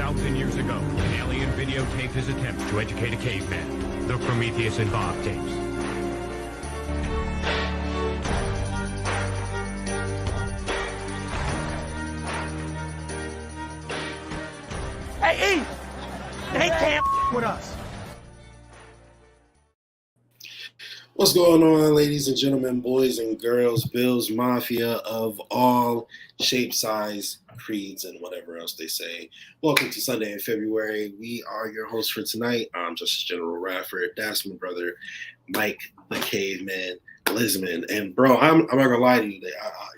2,000 years ago, an alien videotaped his attempts to educate a caveman. The Prometheus and Bob tapes. Hey, E! They can't with us. What's going on, ladies and gentlemen, boys and girls, Bills Mafia of all shapes, size, creeds, and whatever else they say. Welcome to Sunday in February. We are your hosts for tonight. I'm Justice General Rafford. That's my brother, Mike the Caveman Lisman. And bro, I'm not gonna lie to you.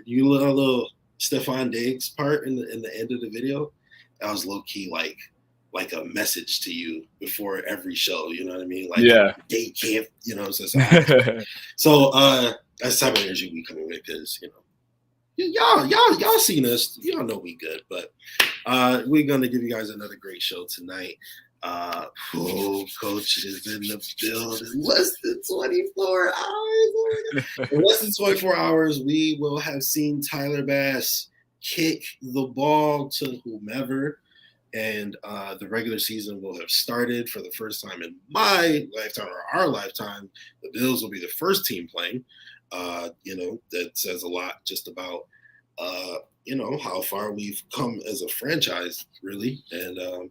You little Stephon Diggs part in the end of the video, that was low key like a message to you before every show, you know what I mean? Like, yeah, they can't, you know. So that's type of energy we coming with, because y'all seen us, y'all know we good, but we're gonna give you guys another great show tonight. Coach is in the building. Less than 24 hours. In less than 24 hours, we will have seen Tyler Bass kick the ball to whomever. And the regular season will have started for the first time in my lifetime, or our lifetime. The Bills will be the first team playing. That says a lot just about, how far we've come as a franchise, really. And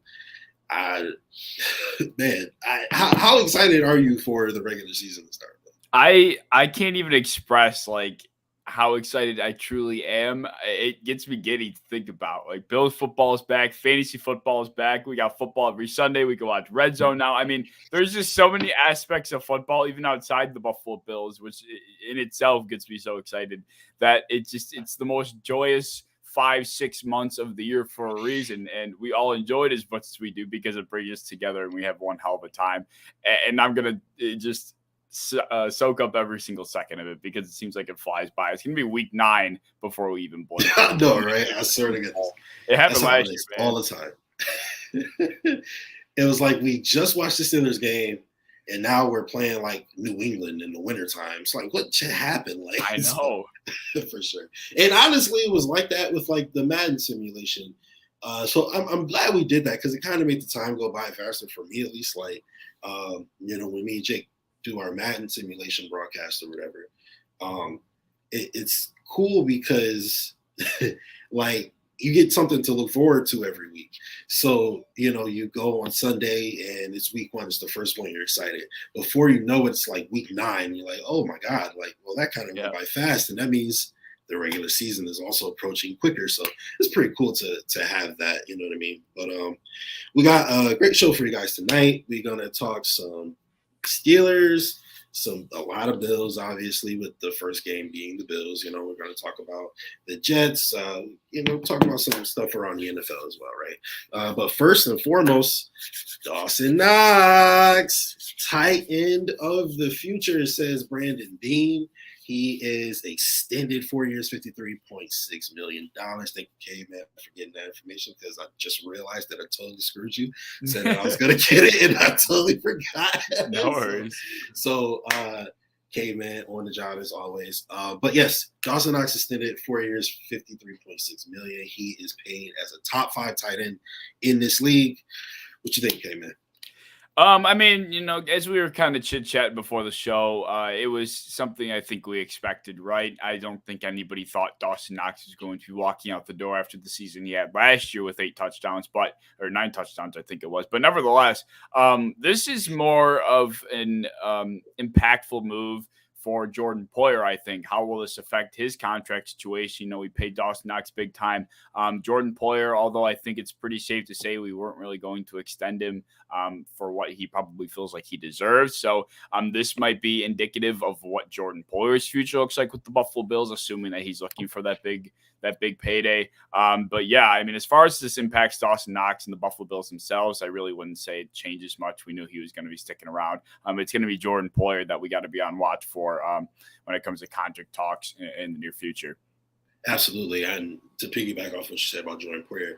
how excited are you for the regular season to start? I can't even express how excited I truly am. It gets me giddy to think about. Like, Bills football is back, fantasy football is back. We got football every Sunday. We can watch Red Zone now. I mean, there's just so many aspects of football, even outside the Buffalo Bills, which in itself gets me so excited that it's the most joyous 5-6 months of the year for a reason. And we all enjoy it as much as we do because it brings us together and we have one hell of a time. And I'm going to just soak up every single second of it because it seems like it flies by. It's gonna be week 9 before we even blink. I know, right? I swear to goodness, it happened last year, man. All the time. It was like we just watched the Steelers game, and now we're playing like New England in the wintertime. It's like, what happened? Like, I know for sure. And honestly, it was like that with like the Madden simulation. So I'm glad we did that because it kind of made the time go by faster for me, at least. Like, when me and Jake do our Madden simulation broadcast or whatever, it's cool because like you get something to look forward to every week. So, you go on Sunday and it's week 1, it's the first one, you're excited. Before you know it, it's like week 9, you're like, oh my God, like, well, that kind of went by fast. And that means the regular season is also approaching quicker. So it's pretty cool to have that, you know what I mean? But we got a great show for you guys tonight. We're going to talk some Steelers, a lot of Bills, obviously, with the first game being the Bills. We're going to talk about the Jets, talk about some stuff around the NFL as well, right? But first and foremost, Dawson Knox, tight end of the future, says Brandon Beane. He is extended 4 years, $53.6 million. Thank you, Caveman, for getting that information, because I just realized that I totally screwed you. Said that I was going to get it, and I totally forgot. No worries. So, Caveman on the job as always. But yes, Dawson Knox extended 4 years, $53.6 million. He is paid as a top 5 tight end in this league. What you think, Caveman? As we were kind of chit-chatting before the show, it was something I think we expected, right? I don't think anybody thought Dawson Knox was going to be walking out the door after the season he had last year with 8 touchdowns, or 9 touchdowns, I think it was. But nevertheless, this is more of an impactful move for Jordan Poyer, I think. How will this affect his contract situation? We paid Dawson Knox big time. Jordan Poyer, although I think it's pretty safe to say we weren't really going to extend him for what he probably feels like he deserves. So this might be indicative of what Jordan Poyer's future looks like with the Buffalo Bills, assuming that he's looking for that big payday. But yeah, as far as this impacts Dawson Knox and the Buffalo Bills themselves, I really wouldn't say it changes much. We knew he was going to be sticking around. It's going to be Jordan Poyer that we got to be on watch for when it comes to contract talks in the near future. Absolutely. And to piggyback off what you said about Jordan Poyer,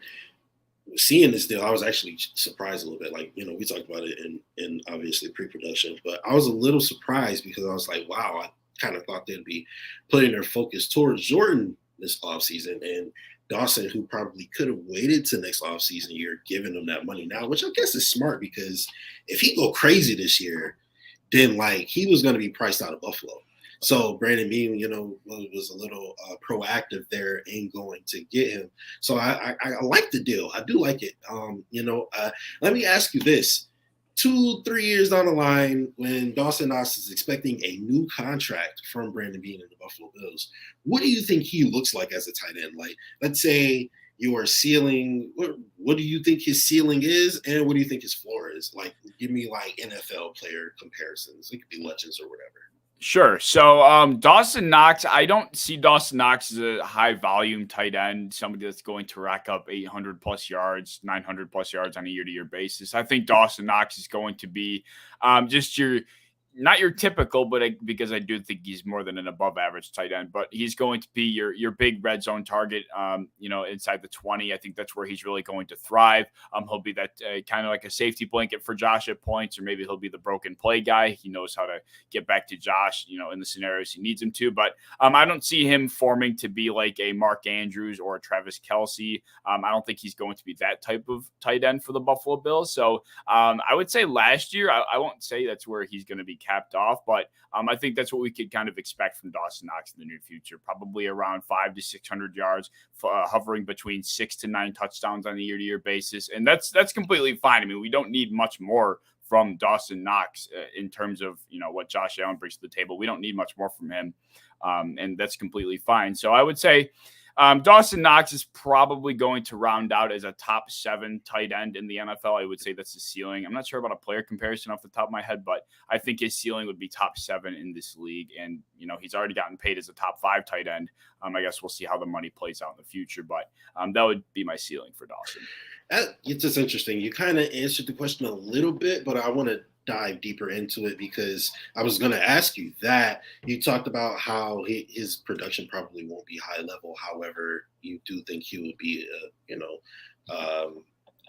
seeing this deal, I was actually surprised a little bit. Like, we talked about it in obviously pre-production, but I was a little surprised because I was like, wow, I kind of thought they'd be putting their focus towards Jordan this offseason. And Dawson, who probably could have waited to next offseason, you're giving him that money now, which I guess is smart because if he go crazy this year, then like he was going to be priced out of Buffalo. So Brandon Beane, was a little proactive there in going to get him. So I like the deal. I do like it. Let me ask you this. 2-3 years down the line, when Dawson Knox is expecting a new contract from Brandon Beane and the Buffalo Bills, what do you think he looks like as a tight end? Like, let's say your ceiling, what do you think his ceiling is, and what do you think his floor is? Like, give me like NFL player comparisons. It could be legends or whatever. Sure. So Dawson Knox, I don't see Dawson Knox as a high volume tight end, somebody that's going to rack up 800 plus yards, 900 plus yards on a year-to-year basis. I think Dawson Knox is going to be just not your typical, but because I do think he's more than an above average tight end, but he's going to be your big red zone target, inside the 20. I think that's where he's really going to thrive. He'll be that kind of like a safety blanket for Josh at points, or maybe he'll be the broken play guy. He knows how to get back to Josh, in the scenarios he needs him to, but I don't see him forming to be like a Mark Andrews or a Travis Kelce. I don't think he's going to be that type of tight end for the Buffalo Bills. So I would say last year, I won't say that's where he's going to be capped off, but I think that's what we could kind of expect from Dawson Knox in the near future, probably around 500 to 600 yards, hovering between 6 to 9 touchdowns on a year-to-year basis. And that's completely fine. I mean, we don't need much more from Dawson Knox in terms of, what Josh Allen brings to the table. We don't need much more from him. And that's completely fine. So I would say Dawson Knox is probably going to round out as a top 7 tight end in the NFL. I would say that's the ceiling. I'm not sure about a player comparison off the top of my head, but I think his ceiling would be top 7 in this league. And, he's already gotten paid as a top 5 tight end. I guess we'll see how the money plays out in the future, but that would be my ceiling for Dawson. It's just interesting. You kind of answered the question a little bit, but I want to dive deeper into it because I was going to ask you that. You talked about how his production probably won't be high level. However, you do think he would be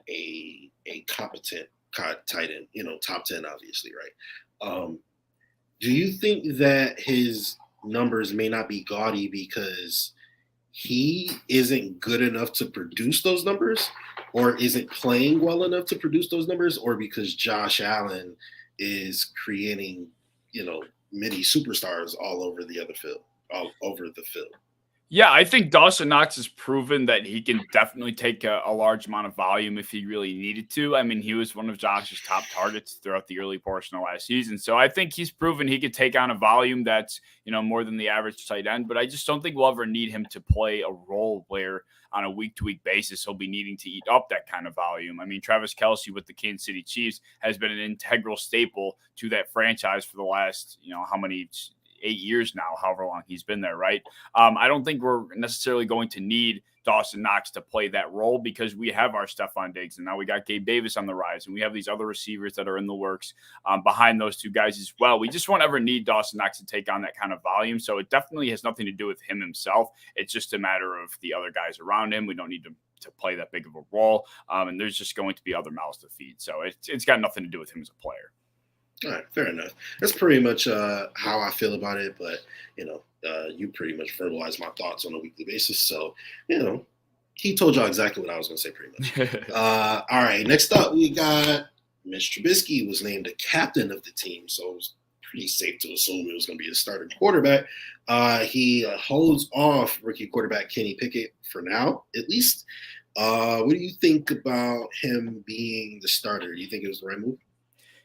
a competent tight end, top 10, obviously, right? Do you think that his numbers may not be gaudy because he isn't good enough to produce those numbers, or isn't playing well enough to produce those numbers, or because Josh Allen is creating, mini superstars all over the field? Yeah, I think Dawson Knox has proven that he can definitely take a large amount of volume if he really needed to. I mean, he was one of Josh's top targets throughout the early portion of last season. So I think he's proven he could take on a volume that's, more than the average tight end. But I just don't think we'll ever need him to play a role where on a week-to-week basis he'll be needing to eat up that kind of volume. I mean, Travis Kelce with the Kansas City Chiefs has been an integral staple to that franchise for the last, how many 8 years now, however long he's been there, right? I don't think we're necessarily going to need Dawson Knox to play that role because we have our Stephon Diggs, and now we got Gabe Davis on the rise, and we have these other receivers that are in the works behind those two guys as well. We just won't ever need Dawson Knox to take on that kind of volume, so it definitely has nothing to do with him himself. It's just a matter of the other guys around him. We don't need to play that big of a role, and there's just going to be other mouths to feed, so it's got nothing to do with him as a player. All right, fair enough. That's pretty much how I feel about it, but, you pretty much verbalize my thoughts on a weekly basis. So, he told y'all exactly what I was going to say pretty much. All right, next up, we got Mitch Trubisky was named the captain of the team, so it was pretty safe to assume it was going to be a starting quarterback. He holds off rookie quarterback Kenny Pickett for now, at least. What do you think about him being the starter? Do you think it was the right move?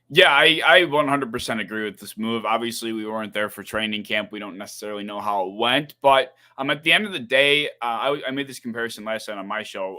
Yeah, I 100% agree with this move. Obviously, we weren't there for training camp. We don't necessarily know how it went. But at the end of the day, I made this comparison last night on my show.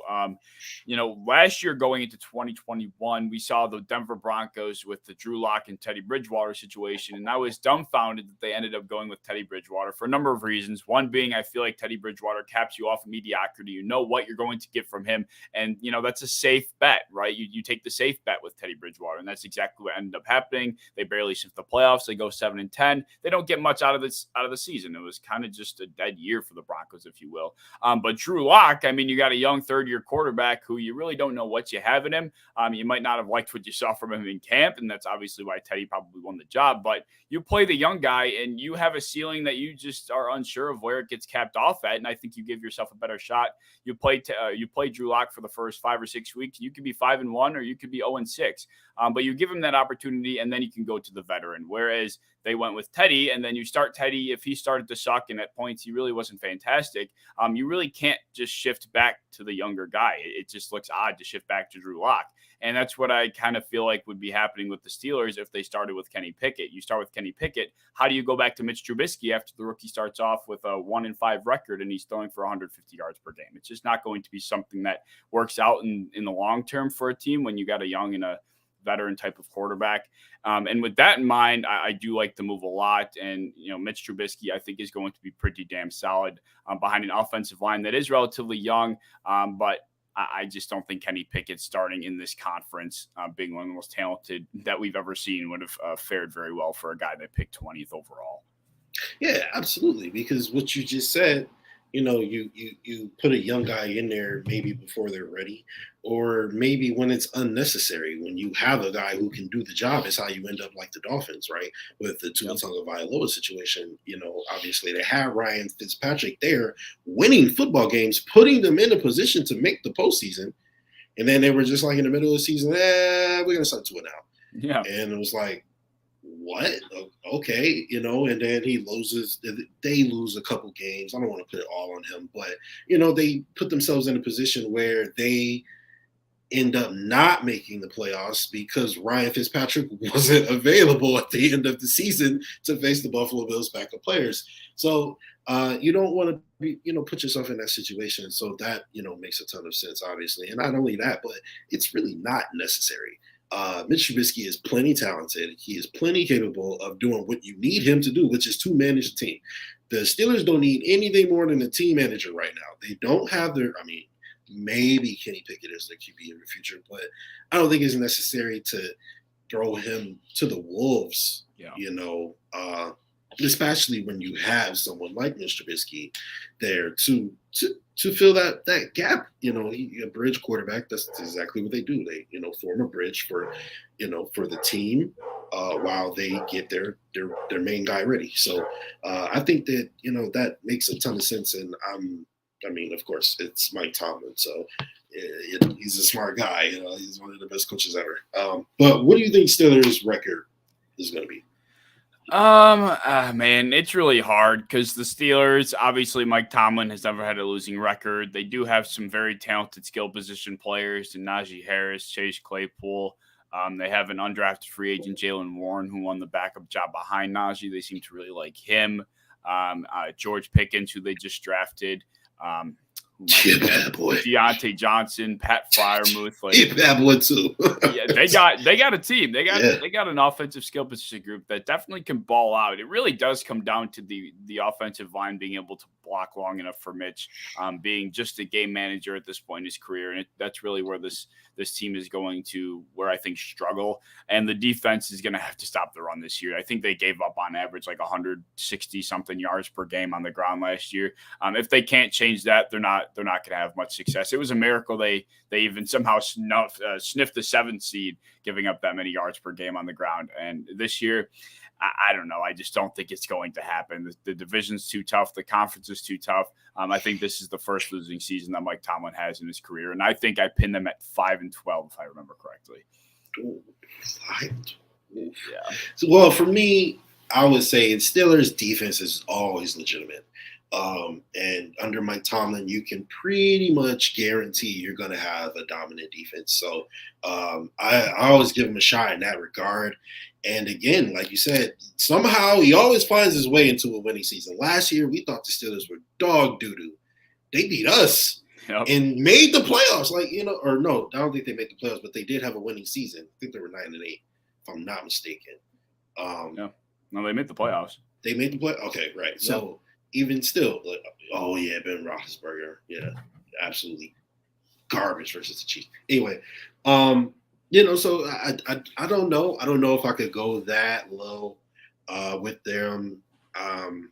Last year going into 2021, we saw the Denver Broncos with the Drew Lock and Teddy Bridgewater situation. And I was dumbfounded that they ended up going with Teddy Bridgewater for a number of reasons. One being I feel like Teddy Bridgewater caps you off mediocrity. You know what you're going to get from him. And, that's a safe bet, right? You take the safe bet with Teddy Bridgewater. And that's exactly what ended ended up happening. They barely sniffed the playoffs. They go 7-10. They don't get much out of the season. It was kind of just a dead year for the Broncos, if you will. But Drew Lock, I mean, you got a young third-year quarterback who you really don't know what you have in him. You might not have liked what you saw from him in camp, and that's obviously why Teddy probably won the job. But you play the young guy, and you have a ceiling that you just are unsure of where it gets capped off at. And I think you give yourself a better shot. You play Drew Lock for the first 5 or 6 weeks. You could be 5-1, or you could be 0-6. But you give him that opportunity, and then you can go to the veteran. Whereas they went with Teddy, and then you start Teddy. If he started to suck, and at points he really wasn't fantastic, you really can't just shift back to the younger guy. It just looks odd to shift back to Drew Lock. And that's what I kind of feel like would be happening with the Steelers if they started with Kenny Pickett. You start with Kenny Pickett. How do you go back to Mitch Trubisky after the rookie starts off with a 1-5 record and he's throwing for 150 yards per game? It's just not going to be something that works out in the long term for a team when you got a young and a veteran type of quarterback. And with that in mind, I do like the move a lot. And, Mitch Trubisky, I think, is going to be pretty damn solid behind an offensive line that is relatively young. But I just don't think Kenny Pickett starting in this conference, being one of the most talented that we've ever seen, would have fared very well for a guy that picked 20th overall. Yeah, absolutely. Because what you just said, you put a young guy in there maybe before they're ready, or maybe when it's unnecessary. When you have a guy who can do the job, is how you end up like the Dolphins, right? With the Tua Tagovailoa situation, obviously they have Ryan Fitzpatrick there winning football games, putting them in a position to make the postseason. And then they were just like in the middle of the season, we're going to start Tua now. Yeah. And it was like, what? Okay, and then they lose a couple games. I don't want to put it all on him, but, they put themselves in a position where they end up not making the playoffs because Ryan Fitzpatrick wasn't available at the end of the season to face the Buffalo Bills backup players. So you don't want to be, put yourself in that situation. So that, makes a ton of sense, obviously. And not only that, but it's really not necessary. Mitch Trubisky is plenty talented. He is plenty capable of doing what you need him to do, which is to manage the team. The Steelers don't need anything more than a team manager right now. They don't have maybe Kenny Pickett is their QB in the future, but I don't think it's necessary to throw him to the wolves, especially when you have someone like Mitch Trubisky there to fill that gap. A bridge quarterback, that's exactly what they do. They, form a bridge for the team while they get their main guy ready. So I think that, that makes a ton of sense. And of course, it's Mike Tomlin. So, he's a smart guy. He's one of the best coaches ever. But what do you think Steelers' record is going to be? Man, it's really hard because the Steelers, obviously Mike Tomlin has never had a losing record. They do have some very talented skill position players in Najee Harris, Chase Claypool. They have an undrafted free agent, Jaylen Warren, who won the backup job behind Najee. They seem to really like him. George Pickens, who they just drafted. Bad boy. Deontay Johnson, Pat Freiermuth, bad boy too. Yeah, they got a team. They got an offensive skill position group that definitely can ball out. It really does come down to the offensive line being able to block long enough for Mitch, being just a game manager at this point in his career, and that's really where this team is going to, where I think, struggle. And the defense is going to have to stop the run this year. I think they gave up on average like 160 something yards per game on the ground last year. If they can't change that, they're not going to have much success. It was a miracle they even somehow sniffed the 7th seed, giving up that many yards per game on the ground. And this year, I don't know. I just don't think it's going to happen. The division's too tough. The conference is too tough. I think this is the first losing season that Mike Tomlin has in his career. And I think I pinned them at 5-12, if I remember correctly. Ooh, 5-12. Yeah. So, well, for me, I would say Steelers' defense is always legitimate. And under Mike Tomlin, you can pretty much guarantee you're going to have a dominant defense. So I always give him a shot in that regard. And again, like you said, somehow he always finds his way into a winning season. Last year, we thought the Steelers were dog doo-doo. They beat us and made the playoffs. Or no, I don't think they made the playoffs, but they did have a winning season. I think they were 9-8, if I'm not mistaken. No, they made the playoffs. They made the play. Okay, right. Yeah. So even still, Ben Roethlisberger, absolutely garbage versus the Chiefs. Anyway, So I don't know. I don't know if I could go that low with them. I'm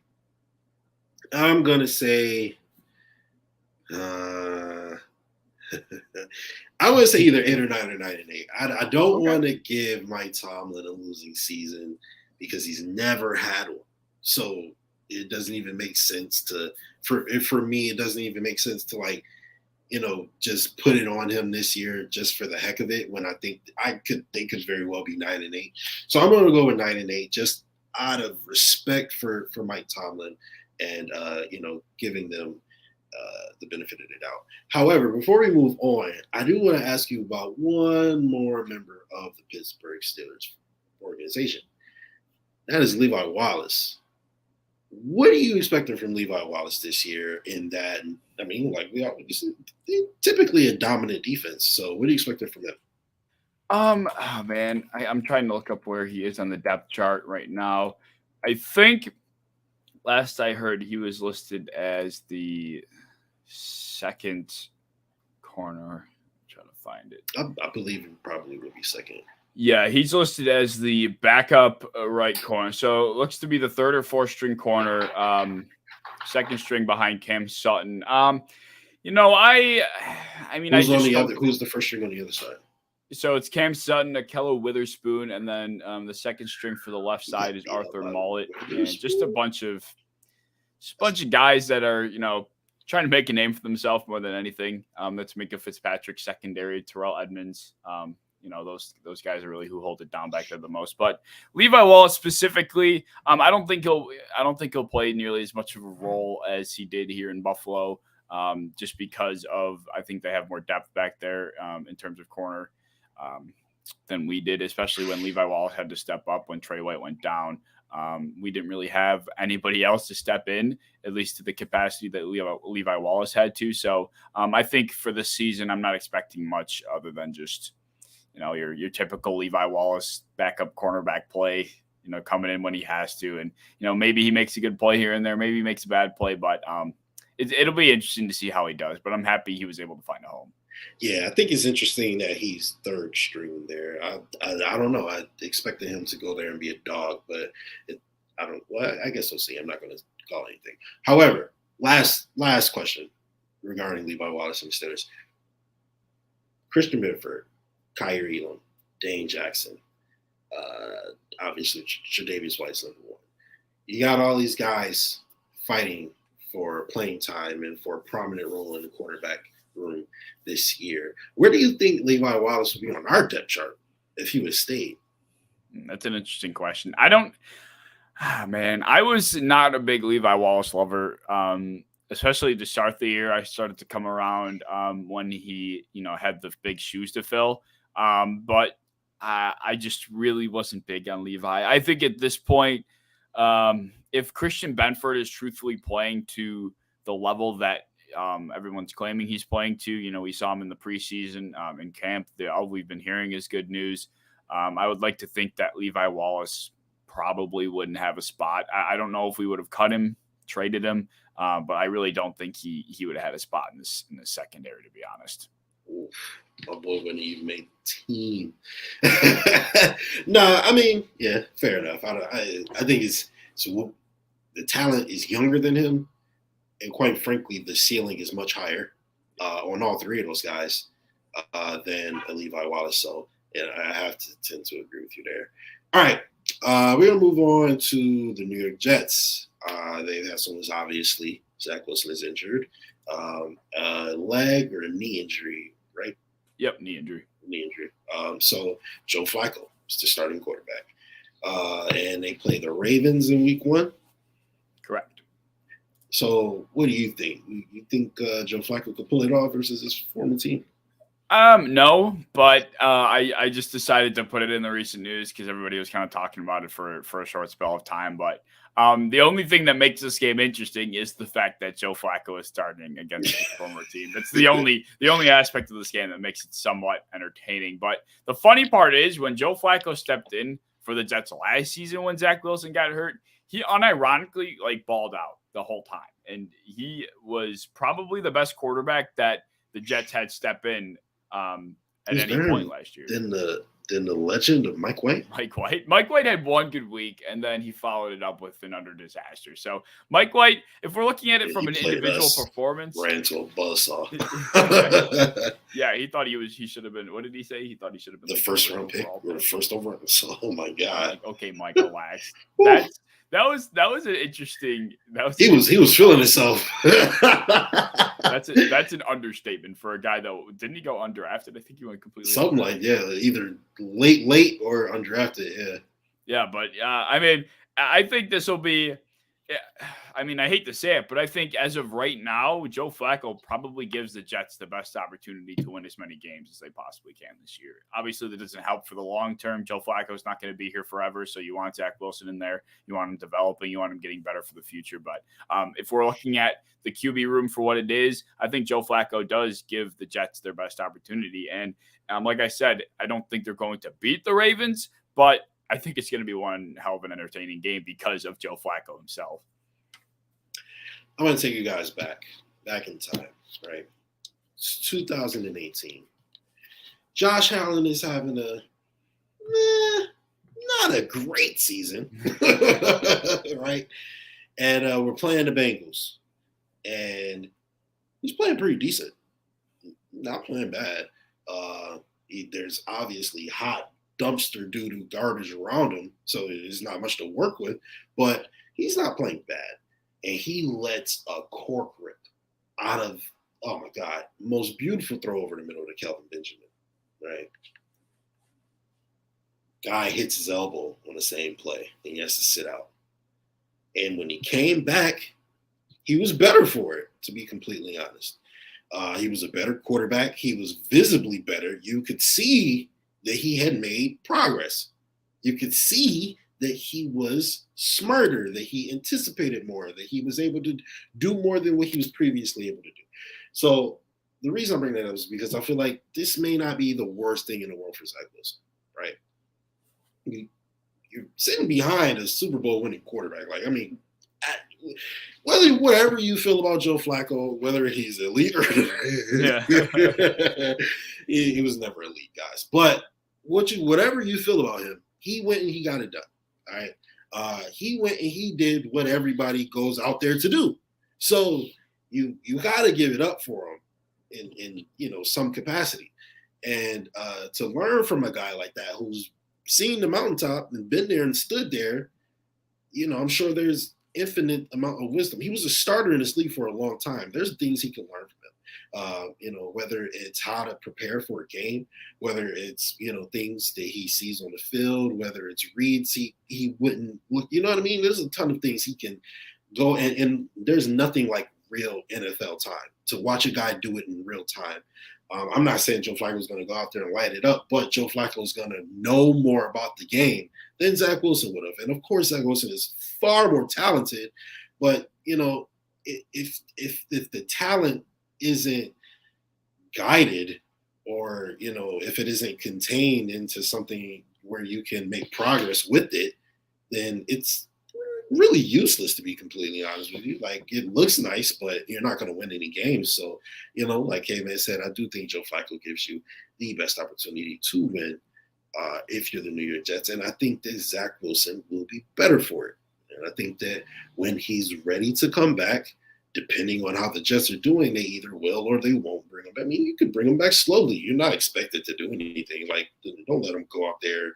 gonna say uh, I would say either 8 or 9 or 9 and 8. I don't Okay. want to give Mike Tomlin a losing season because he's never had one. So it doesn't even make sense for me. It doesn't even make sense to just put it on him this year just for the heck of it. When they could very well be 9 and 8. So I'm going to go with 9 and 8 just out of respect for Mike Tomlin and giving them the benefit of the doubt. However, before we move on, I do want to ask you about one more member of the Pittsburgh Steelers organization. That is Levi Wallace. What are you expecting from Levi Wallace this year in that? I mean, typically a dominant defense. So what are you expecting from them? Oh man, I'm trying to look up where he is on the depth chart right now. I think last I heard he was listed as the second corner. I'm trying to find it. I believe he probably will be second. Yeah, he's listed as the backup right corner. So it looks to be the third or fourth string corner, second string behind Cam Sutton. I mean, Who's the first string on the other side? So it's Cam Sutton, Akello Witherspoon, and then the second string for the left side is Arthur Mullet, and just a bunch of guys that are trying to make a name for themselves more than anything. That's Minka Fitzpatrick secondary, Terrell Edmonds. Those guys are really who hold it down back there the most. But Levi Wallace specifically, I don't think he'll play nearly as much of a role as he did here in Buffalo, just because I think they have more depth back there in terms of corner than we did, especially when Levi Wallace had to step up when Trey White went down. We didn't really have anybody else to step in, at least to the capacity that Levi Wallace had to. So I think for this season, I'm not expecting much other than just your typical Levi Wallace backup cornerback play, coming in when he has to. And, maybe he makes a good play here and there, maybe he makes a bad play, but it'll be interesting to see how he does. But I'm happy he was able to find a home. Yeah, I think it's interesting that he's third string there. I don't know. I expected him to go there and be a dog, but I guess we'll see. I'm not going to call anything. However, last question regarding Levi Wallace and the Steelers. Christian Benford, Kyrie Elam, Dane Jackson, obviously Tre'Davious White's number one. You got all these guys fighting for playing time and for a prominent role in the quarterback room this year. Where do you think Levi Wallace would be on our depth chart if he would stay? That's an interesting question. I was not a big Levi Wallace lover, especially to start the year. I started to come around when he, had the big shoes to fill. But I just really wasn't big on Levi. I think at this point, if Christian Benford is truthfully playing to the level that everyone's claiming he's playing to, we saw him in the preseason in camp. All we've been hearing is good news. I would like to think that Levi Wallace probably wouldn't have a spot. I don't know if we would have cut him, traded him, but I really don't think he would have had a spot in the secondary, to be honest. Oof, my boy wouldn't even make the team. No, I mean, yeah, fair enough. I think the talent is younger than him, and quite frankly, the ceiling is much higher on all three of those guys than Levi Wallace. So, yeah, I have to tend to agree with you there. All right, we're gonna move on to the New York Jets. They've had someone, obviously Zach Wilson is injured, a leg or a knee injury, right? Yep, knee injury. So Joe Flacco is the starting quarterback, and they play the Ravens in Week 1. Correct. So what do you think? You think Joe Flacco could pull it off versus his former team? No, but I just decided to put it in the recent news because everybody was kind of talking about it for a short spell of time. But the only thing that makes this game interesting is the fact that Joe Flacco is starting against his former team. That's the only aspect of this game that makes it somewhat entertaining. But the funny part is when Joe Flacco stepped in for the Jets last season when Zach Wilson got hurt, he unironically balled out the whole time. And he was probably the best quarterback that the Jets had step in at any point last year. Than the legend of Mike White. Mike White had one good week, and then he followed it up with another disaster. So Mike White, if we're looking at it from an individual performance, ran into a buzzsaw. Yeah, he thought he should have been. What did he say? He thought he should have been the first round pick or the first overall. So, oh my God. Okay, Mike, relax. That was an interesting. He was feeling himself. That's an understatement for a guy that didn't he go undrafted? I think he went completely something undrafted. like either late or undrafted. Yeah. Yeah, but I mean, I think this will be. I mean, I hate to say it, but I think as of right now, Joe Flacco probably gives the Jets the best opportunity to win as many games as they possibly can this year. Obviously, that doesn't help for the long term. Joe Flacco is not going to be here forever, so you want Zach Wilson in there. You want him developing. You want him getting better for the future. But if we're looking at the QB room for what it is, I think Joe Flacco does give the Jets their best opportunity. And like I said, I don't think they're going to beat the Ravens, but I think it's going to be one hell of an entertaining game because of Joe Flacco himself. I'm going to take you guys back in time, right? It's 2018. Josh Allen is having not a great season, right? And we're playing the Bengals. And he's playing pretty decent. Not playing bad. There's obviously hot dumpster doo-doo garbage around him, so there's not much to work with, but he's not playing bad. And he lets a cork rip out of, oh my God, most beautiful throw over the middle to Kelvin Benjamin, right? Guy hits his elbow on the same play, and he has to sit out. And when he came back, he was better for it, to be completely honest. He was a better quarterback. He was visibly better. You could see that he had made progress. You could see that he was smarter, that he anticipated more, that he was able to do more than what he was previously able to do. So the reason I bring that up is because I feel like this may not be the worst thing in the world for Zach Wilson, right? You're sitting behind a Super Bowl winning quarterback. Like, I mean, whatever you feel about Joe Flacco, whether he's elite or he was never elite, guys. But whatever you feel about him, he went and he got it done. All right. He went and he did what everybody goes out there to do. So you got to give it up for him in some capacity. And to learn from a guy like that who's seen the mountaintop and been there and stood there, I'm sure there's infinite amount of wisdom. He was a starter in this league for a long time. There's things he can learn from him. Whether it's how to prepare for a game, whether it's, things that he sees on the field, whether it's reads he wouldn't look, you know what I mean? There's a ton of things he can go and there's nothing like real NFL time to watch a guy do it in real time. I'm not saying Joe Flacco is going to go out there and light it up, but Joe Flacco is going to know more about the game than Zach Wilson would have. And of course, Zach Wilson is far more talented, but if the talent isn't guided or, if it isn't contained into something where you can make progress with it, then it's really useless, to be completely honest with you. Like, it looks nice, but you're not going to win any games. So, like K-Man said, I do think Joe Flacco gives you the best opportunity to win if you're the New York Jets. And I think that Zach Wilson will be better for it. And I think that when he's ready to come back, depending on how the Jets are doing, they either will or they won't bring him back. I mean, you can bring him back slowly. You're not expected to do anything. Like, don't let him go out there,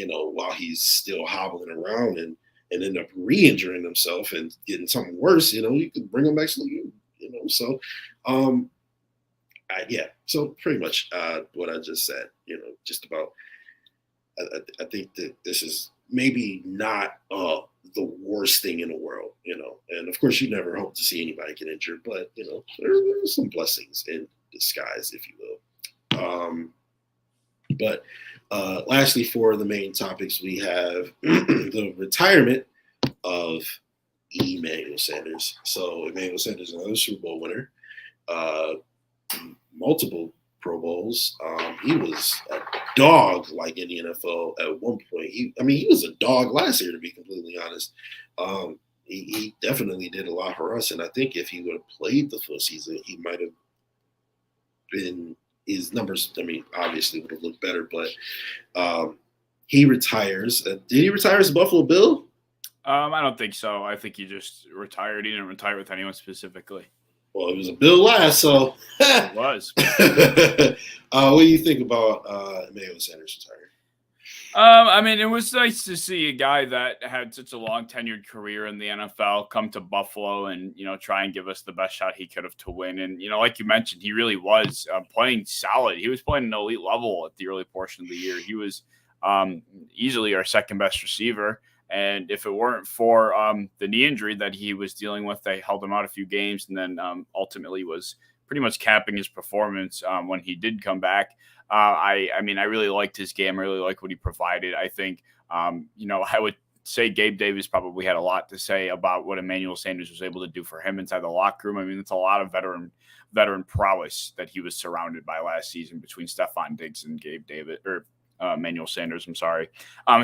while he's still hobbling around and end up re-injuring himself and getting something worse. You can bring him back slowly, So, so pretty much what I just said, just about, I think that this is maybe not the worst thing in the world, and of course you never hope to see anybody get injured, but there's some blessings in disguise, if you will. But lastly, for the main topics, we have the retirement of Emmanuel Sanders. So Emmanuel Sanders, another Super Bowl winner, multiple Pro Bowls. He was a dog like in the NFL at one point. He was a dog last year, to be completely honest. He definitely did a lot for us, and I think if he would have played the full season, he might have been his numbers, I mean, obviously would have looked better, but he retires. Did he retire as a Buffalo Bill? I don't think so. I think he just retired. He didn't retire with anyone specifically. Well, it was a Bill last, so. It was. What do you think about Emmanuel Sanders retiring? I mean, it was nice to see a guy that had such a long tenured career in the NFL come to Buffalo and, try and give us the best shot he could have to win. And, like you mentioned, he really was playing solid. He was playing an elite level at the early portion of the year. He was easily our second best receiver. And if it weren't for the knee injury that he was dealing with, they held him out a few games and then ultimately was pretty much capping his performance when he did come back. I mean, I really liked his game. I really liked what he provided. I think, I would say Gabe Davis probably had a lot to say about what Emmanuel Sanders was able to do for him inside the locker room. I mean, it's a lot of veteran prowess that he was surrounded by last season between Stephon Diggs and Gabe Davis, or Emmanuel Sanders. I'm sorry.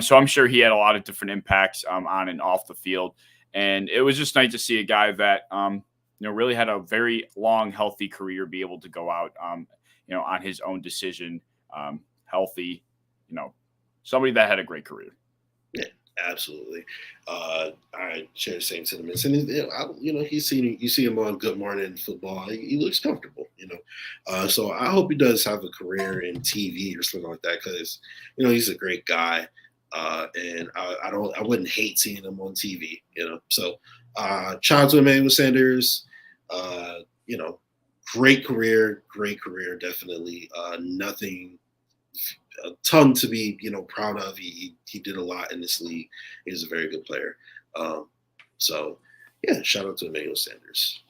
So I'm sure he had a lot of different impacts on and off the field. And it was just nice to see a guy that, really had a very long, healthy career be able to go out, on his own decision, healthy, somebody that had a great career. Yeah, absolutely. I share the same sentiments. And, you see him on Good Morning Football. He looks comfortable, So I hope he does have a career in TV or something like that because, he's a great guy. And I wouldn't hate seeing him on TV, So shout out to Emmanuel Sanders. Great career, definitely. Nothing, a ton to be, proud of. He did a lot in this league. He was a very good player. So, yeah, shout out to Emmanuel Sanders.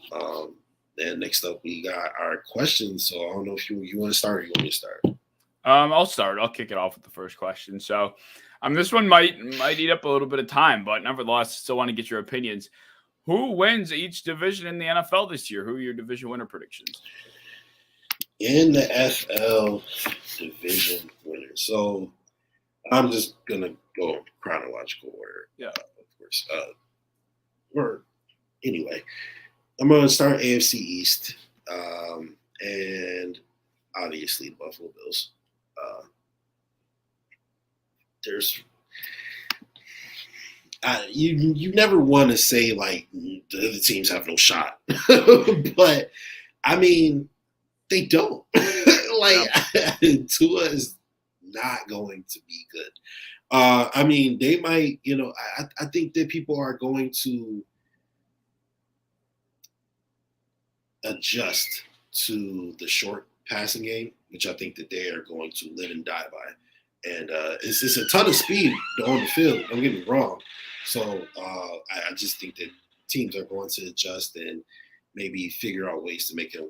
And next up, we got our questions. So I don't know if you want to start or you want me to start. I'll start. I'll kick it off with the first question. So, this one might eat up a little bit of time, but nevertheless, still want to get your opinions. Who wins each division in the NFL this year? Who are your division winner predictions? In the FL division winner. So I'm just going to go chronological order. Yeah. Of course. Or anyway, I'm going to start AFC East. And obviously the Buffalo Bills. You never want to say like the other teams have no shot, but I mean they don't. Tua is not going to be good. I mean they might, I think that people are going to adjust to the short passing game, which I think that they are going to live and die by. And it's a ton of speed on the field. Don't get me wrong. So I just think that teams are going to adjust and maybe figure out ways to make him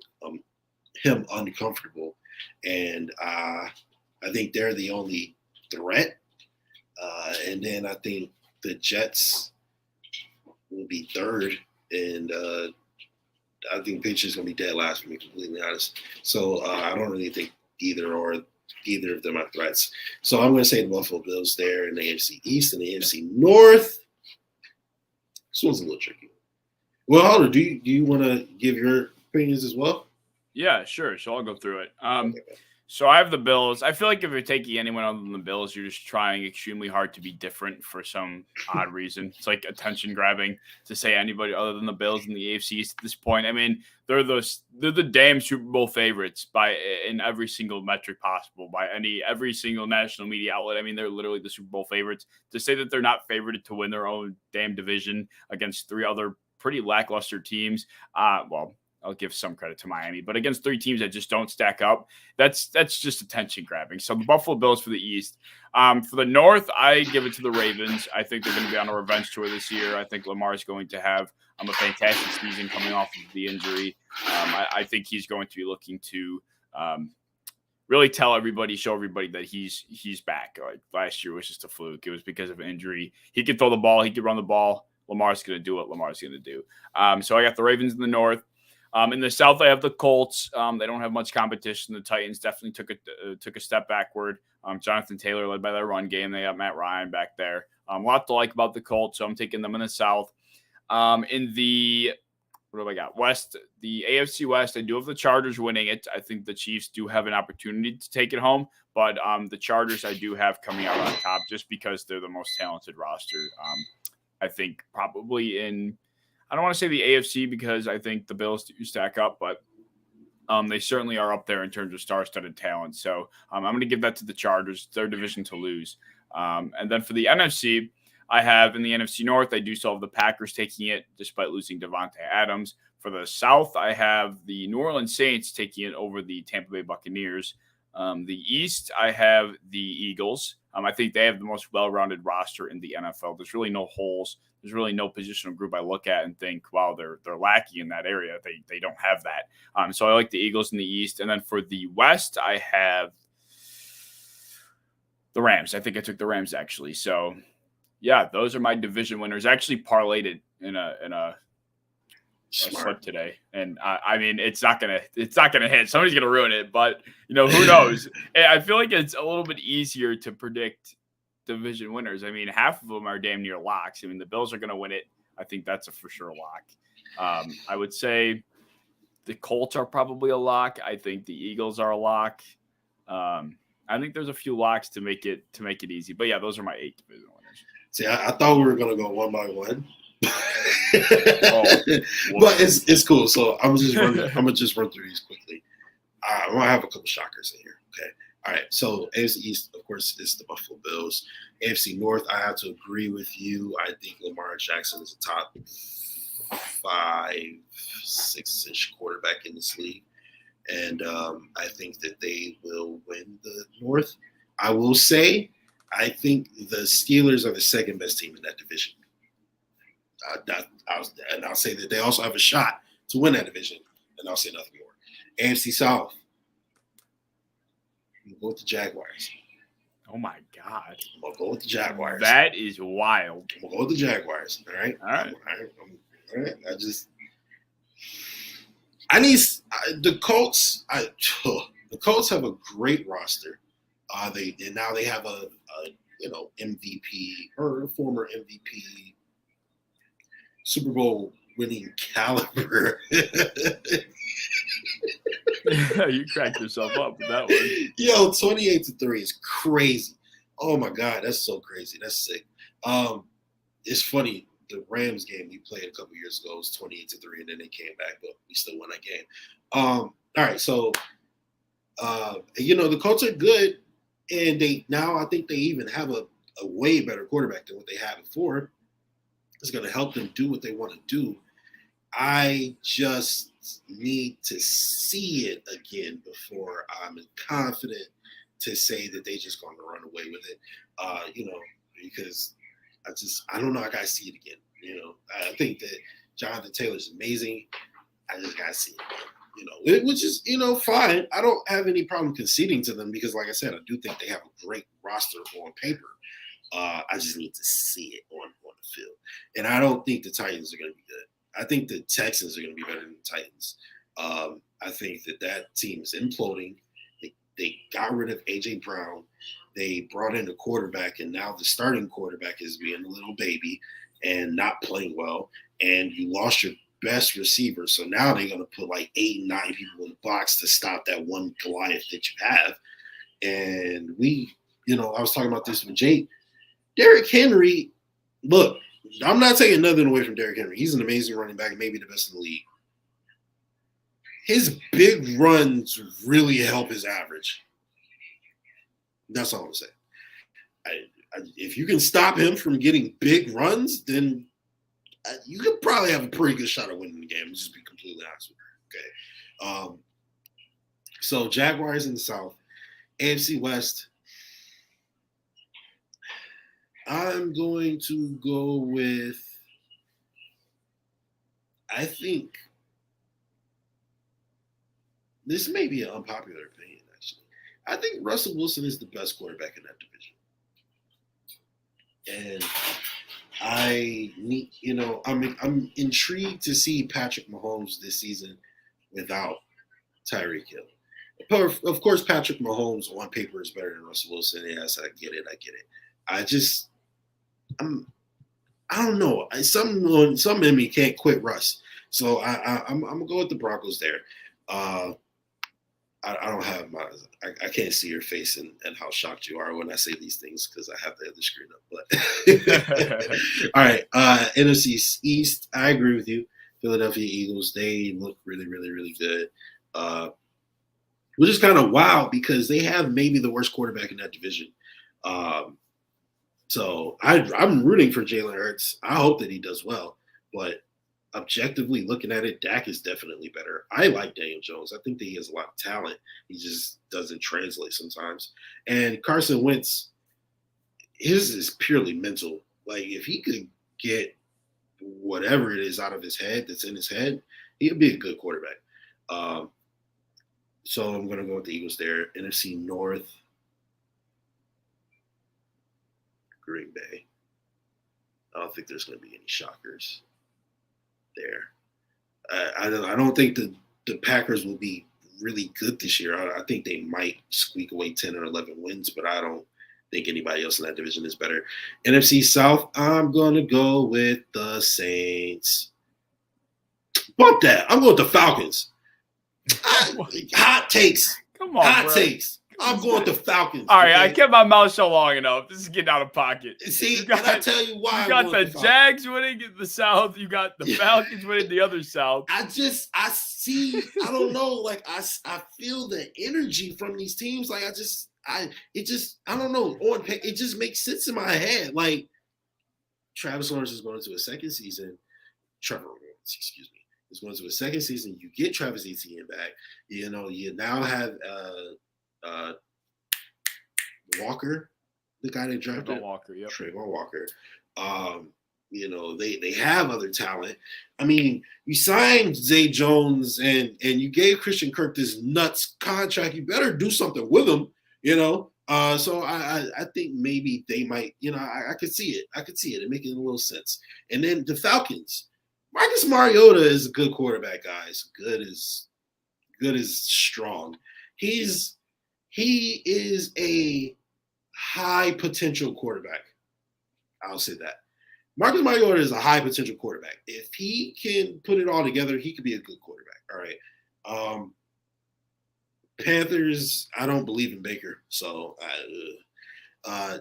uncomfortable. And I think they're the only threat. And then I think the Jets will be third. And I think Patriots going to be dead last, to be completely honest. So I don't really think either of them are threats. So I'm going to say the Buffalo Bills there in the AFC East and the AFC North. This one's a little tricky. Well, Holder, do you want to give your opinions as well? Yeah, sure. So I'll go through it. Okay. So I have the Bills. I feel like if you're taking anyone other than the Bills, you're just trying extremely hard to be different for some odd reason. It's like attention grabbing to say anybody other than the Bills in the AFC East at this point. I mean, they're the damn Super Bowl favorites in every single metric possible by every single national media outlet. I mean, they're literally the Super Bowl favorites. To say that they're not favored to win their own damn division against three other pretty lackluster teams, well, I'll give some credit to Miami, but against three teams that just don't stack up, that's just attention grabbing. So the Buffalo Bills for the East. For the North, I give it to the Ravens. I think they're going to be on a revenge tour this year. I think Lamar is going to have a fantastic season coming off of the injury. I think he's going to be looking to really show everybody that he's back. Like last year was just a fluke. It was because of an injury. He could throw the ball. He could run the ball. Lamar's going to do what Lamar's going to do. So I got the Ravens in the North. In the South, I have the Colts. They don't have much competition. The Titans definitely took a step backward. Jonathan Taylor led by their run game. They got Matt Ryan back there. A lot to like about the Colts, so I'm taking them in the South. In the what have I got? West, the AFC West. I do have the Chargers winning it. I think the Chiefs do have an opportunity to take it home, but the Chargers I do have coming out on top just because they're the most talented roster. I think probably in, I don't want to say the AFC because I think the Bills do stack up, but they certainly are up there in terms of star-studded talent. So I'm going to give that to the Chargers. It's their division to lose. And then for the NFC, I have in the NFC North, I do still have the Packers taking it despite losing Devontae Adams. For the South, I have the New Orleans Saints taking it over the Tampa Bay Buccaneers. The East, I have the Eagles. I think they have the most well-rounded roster in the NFL. There's really no holes. There's really no positional group I look at and think, wow, they're lacking in that area. They don't have that. So I like the Eagles in the East. And then for the West, I have the Rams. I think I took the Rams actually. So yeah, those are my division winners. I actually parlayed it in a slip today, and I mean it's not gonna hit. Somebody's gonna ruin it, but who knows? I feel like it's a little bit easier to predict division winners. I mean, half of them are damn near locks. I mean, the Bills are gonna win it. I think that's a for sure lock. I would say the Colts are probably a lock. I think the Eagles are a lock. I think there's a few locks to make it easy. But yeah, those are my 8 division winners. See, I thought we were gonna go one by one, but it's cool. So I'm gonna just run through these quickly. I'm gonna have a couple shockers in here. Okay, all right. So AFC East, of course, is the Buffalo Bills. AFC North, I have to agree with you. I think Lamar Jackson is a top 5, 6-ish quarterback in this league, and I think that they will win the North. I will say, I think the Steelers are the second best team in that division. I'll say that they also have a shot to win that division, and I'll say nothing more. AFC South, I'm going to go with the Jaguars. Oh, my God. I'm going to go with the Jaguars. That is wild. I'm going to go with the Jaguars, all right? All right. All right. The Colts. The Colts have a great roster. They have a MVP or former MVP, Super Bowl winning caliber. You cracked yourself up with that one. Yo, 28-3 is crazy. Oh my God, that's so crazy. That's sick. It's funny. The Rams game we played a couple years ago was 28-3, and then they came back, but we still won that game. All right, so the Colts are good, and I think they even have a way better quarterback than what they had before. It's going to help them do what they want to do. I just need to see it again before I'm confident to say that they just going to run away with it. Because I don't know. I got to see it again. I think that Jonathan Taylor's amazing. I just got to see it again. Which is, fine. I don't have any problem conceding to them because, like I said, I do think they have a great roster on paper. I just need to see it on the field. And I don't think the Titans are going to be good. I think the Texans are going to be better than the Titans. I think that team is imploding. They got rid of A.J. Brown. They brought in a quarterback, and now the starting quarterback is being a little baby and not playing well. And you lost your best receiver. So now they're going to put like 8, 9 people in the box to stop that one Goliath that you have. And I was talking about this with Jake. Derrick Henry, look, I'm not taking nothing away from Derrick Henry. He's an amazing running back, maybe the best in the league. His big runs really help his average. That's all I'm saying. If you can stop him from getting big runs, then you could probably have a pretty good shot at winning the game. Just to be completely honest with you. Okay. So Jaguars in the South, AFC West. I'm going to go with. I think this may be an unpopular opinion. Actually, I think Russell Wilson is the best quarterback in that division. And I need, I'm intrigued to see Patrick Mahomes this season without Tyreek Hill. Of course, Patrick Mahomes on paper is better than Russell Wilson. Yes, I get it. I don't know. Some in me can't quit Russ. So I'm gonna go with the Broncos there. I don't have I can't see your face and how shocked you are when I say these things because I have the other screen up. But all right, NFC East, I agree with you. Philadelphia Eagles, they look really, really, really good. Which is kind of wild because they have maybe the worst quarterback in that division. So I'm rooting for Jalen Hurts. I hope that he does well, but objectively looking at it, Dak is definitely better. I like Daniel Jones. I think that he has a lot of talent. He just doesn't translate sometimes. And Carson Wentz, his is purely mental. Like if he could get whatever it is out of his head that's in his head, he'd be a good quarterback. So I'm going to go with the Eagles there. NFC North, Green Bay. I don't think there's going to be any shockers there. I don't think the Packers will be really good this year. I think they might squeak away 10 or 11 wins, but I don't think anybody else in that division is better. NFC South, I'm going to go with the Saints. Bump that. I'm going with the Falcons. Hot takes. Come on, Hot bro. takes. I'm going with the Falcons. All right, okay? I kept my mouth shut long enough. This is getting out of pocket. See, You got- and I tell you why. You I'm got going the with Jags winning in the South. You got the Falcons winning the other South. I see, I don't know, like I feel the energy from these teams. Like I don't know. It just makes sense in my head. Like Travis Lawrence is going into a second season. Trevor Lawrence, excuse me, is going to a second season. You get Travis Etienne back. You know, you now have Walker, the guy they drafted. Trayvon Walker, yep. Trayvon Walker. You know, they have other talent. I mean, you signed Zay Jones and you gave Christian Kirk this nuts contract. You better do something with him, you know. So I think maybe they might, you know, I could see it. I could see it. It making a little sense. And then the Falcons. Marcus Mariota is a good quarterback, guys. Good is strong. He is a high potential quarterback. I'll say that. Marcus Mariota is a high potential quarterback. If he can put it all together, he could be a good quarterback. All right. Panthers, I don't believe in Baker. So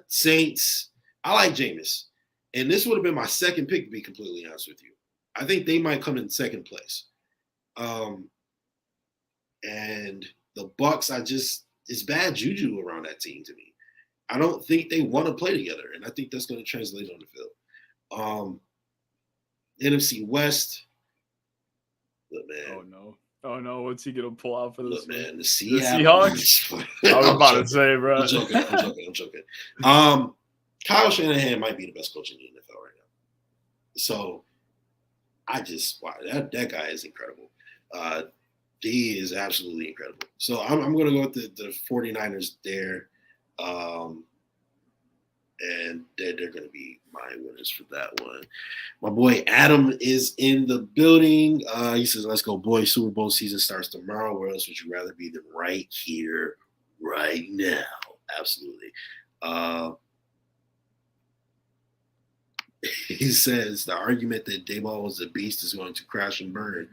Saints, I like Jameis. And this would have been my second pick, to be completely honest with you. I think they might come in second place. And the Bucks, it's bad juju around that team to me. I don't think they want to play together, and I think that's going to translate on the field. NFC West, look, man. Oh no, what's he gonna pull out for this? Look, man, the Seahawks. I was about to say, bro. I'm joking. Kyle Shanahan might be the best coach in the NFL right now. So wow, that guy is incredible. He is absolutely incredible. So I'm going to go with the 49ers there. And they're going to be my winners for that one. My boy Adam is in the building. He says, let's go, boys. Super Bowl season starts tomorrow. Where else would you rather be than right here, right now? Absolutely. He says the argument that Daboll was a beast is going to crash and burn.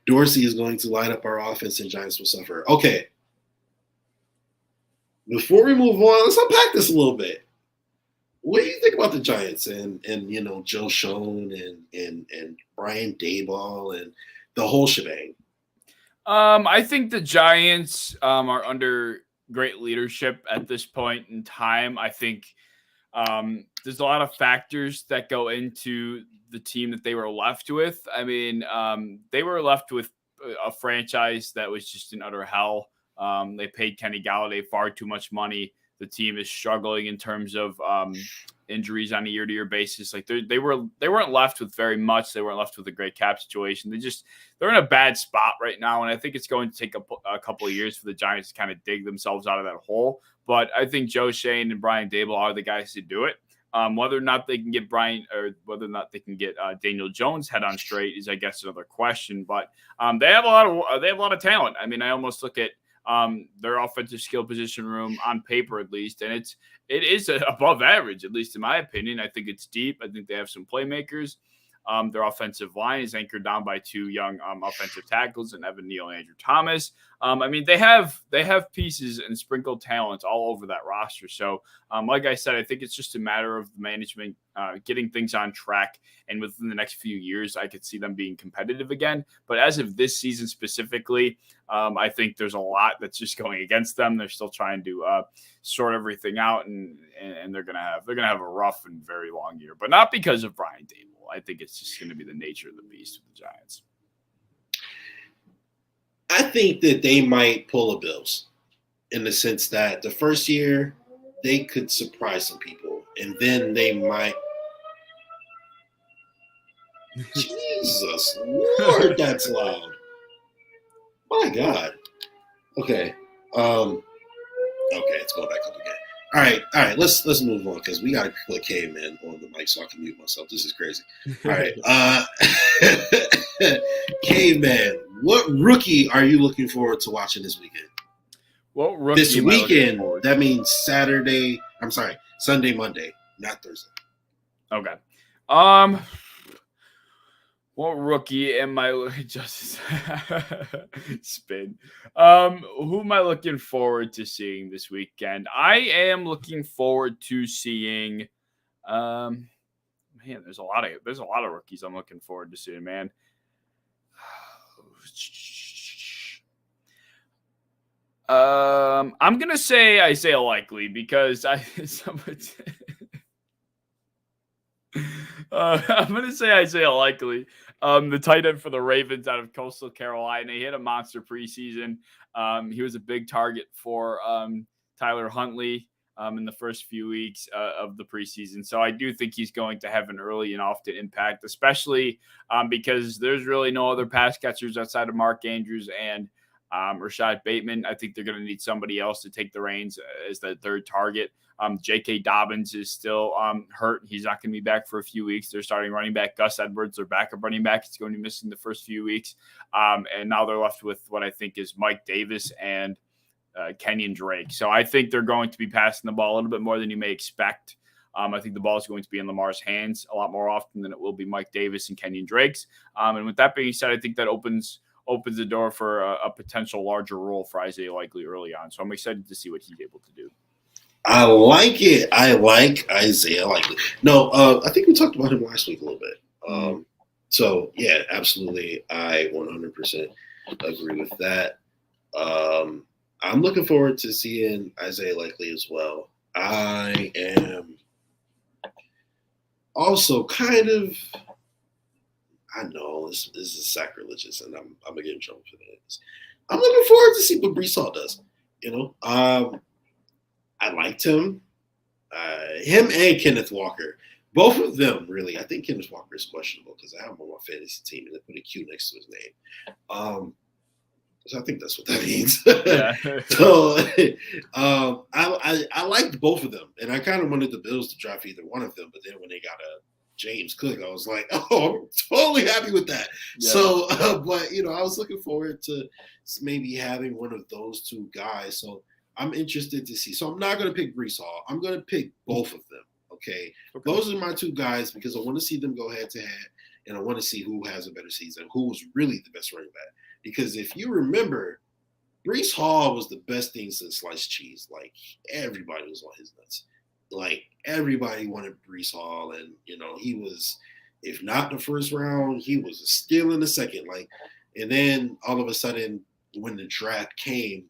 Dorsey is going to light up our offense and Giants will suffer. Okay. Before we move on, let's unpack this a little bit. What do you think about the Giants and you know, Joe Schoen and Brian Daboll and the whole shebang? I think the Giants are under great leadership at this point in time. I think there's a lot of factors that go into the team that they were left with. I mean, they were left with a franchise that was just in utter hell. They paid Kenny Galladay far too much money. The team is struggling in terms of injuries on a year-to-year basis. Like they weren't left with very much. They weren't left with a great cap situation. They're in a bad spot right now, and I think it's going to take a couple of years for the Giants to kind of dig themselves out of that hole. But I think Joe Schoen and Brian Daboll are the guys to do it. Whether or not they can get Daniel Jones head on straight is, I guess, another question. But they have a lot of talent. I mean, I almost look at their offensive skill position room on paper, at least, and it is above average, at least in my opinion. I think it's deep. I think they have some playmakers. Their offensive line is anchored down by two young offensive tackles and Evan Neal and Andrew Thomas. I mean, they have pieces and sprinkled talent all over that roster. So, like I said, I think it's just a matter of the management getting things on track. And within the next few years, I could see them being competitive again. But as of this season specifically, I think there's a lot that's just going against them. They're still trying to sort everything out, and they're gonna have a rough and very long year. But not because of Brian Dable. I think it's just going to be the nature of the beast with the Giants. I think that they might pull a Bills in the sense that the first year they could surprise some people, and then they might. Jesus Lord, that's loud. My God. Okay. Okay, it's going back up again. All right. Let's move on because we gotta put Caveman on the mic so I can mute myself. This is crazy. All right. Caveman, what rookie are you looking forward to watching this weekend? What rookie? This weekend, that means Sunday, Monday, not Thursday. Okay. What rookie am I just spin? Who am I looking forward to seeing this weekend? I am looking forward to seeing man, there's a lot of rookies I'm looking forward to seeing, man. I'm gonna say Isaiah Likely because I'm gonna say Isaiah Likely. The tight end for the Ravens out of Coastal Carolina. He had a monster preseason. He was a big target for Tyler Huntley in the first few weeks of the preseason. So I do think he's going to have an early and often impact, especially because there's really no other pass catchers outside of Mark Andrews and Rashad Bateman. I think they're going to need somebody else to take the reins as the third target. J.K. Dobbins is still hurt. He's not going to be back for a few weeks. They're starting running back Gus Edwards, their backup running back. He's going to be missing the first few weeks. And now they're left with what I think is Mike Davis and Kenyon Drake. So I think they're going to be passing the ball a little bit more than you may expect. I think the ball is going to be in Lamar's hands a lot more often than it will be Mike Davis and Kenyon Drake's. And with that being said, I think that opens the door for a potential larger role for Isaiah Likely early on. So I'm excited to see what he's able to do. I like it. I like Isaiah Likely. No, I think we talked about him last week a little bit. So, yeah, absolutely. I 100% agree with that. I'm looking forward to seeing Isaiah Likely as well. I am also kind of – I know this is sacrilegious, and I'm going to get in trouble for this. I'm looking forward to see what Breece Hall does, I liked him. Him and Kenneth Walker. Both of them, really. I think Kenneth Walker is questionable because I have him on my fantasy team and they put a Q next to his name. So I think that's what that means. Yeah. So I liked both of them. And I kind of wanted the Bills to draft either one of them. But then when they got a James Cook, I was like, oh, I'm totally happy with that. Yeah. So, but, I was looking forward to maybe having one of those two guys. So I'm interested to see. So I'm not going to pick Breece Hall. I'm going to pick both of them, okay? Those are my two guys because I want to see them go head-to-head, and I want to see who has a better season, who was really the best running back. Because if you remember, Breece Hall was the best thing since sliced cheese. Like, everybody was on his nuts. Like, everybody wanted Breece Hall, and, he was, if not the first round, he was still in the second. Like, and then all of a sudden, when the draft came,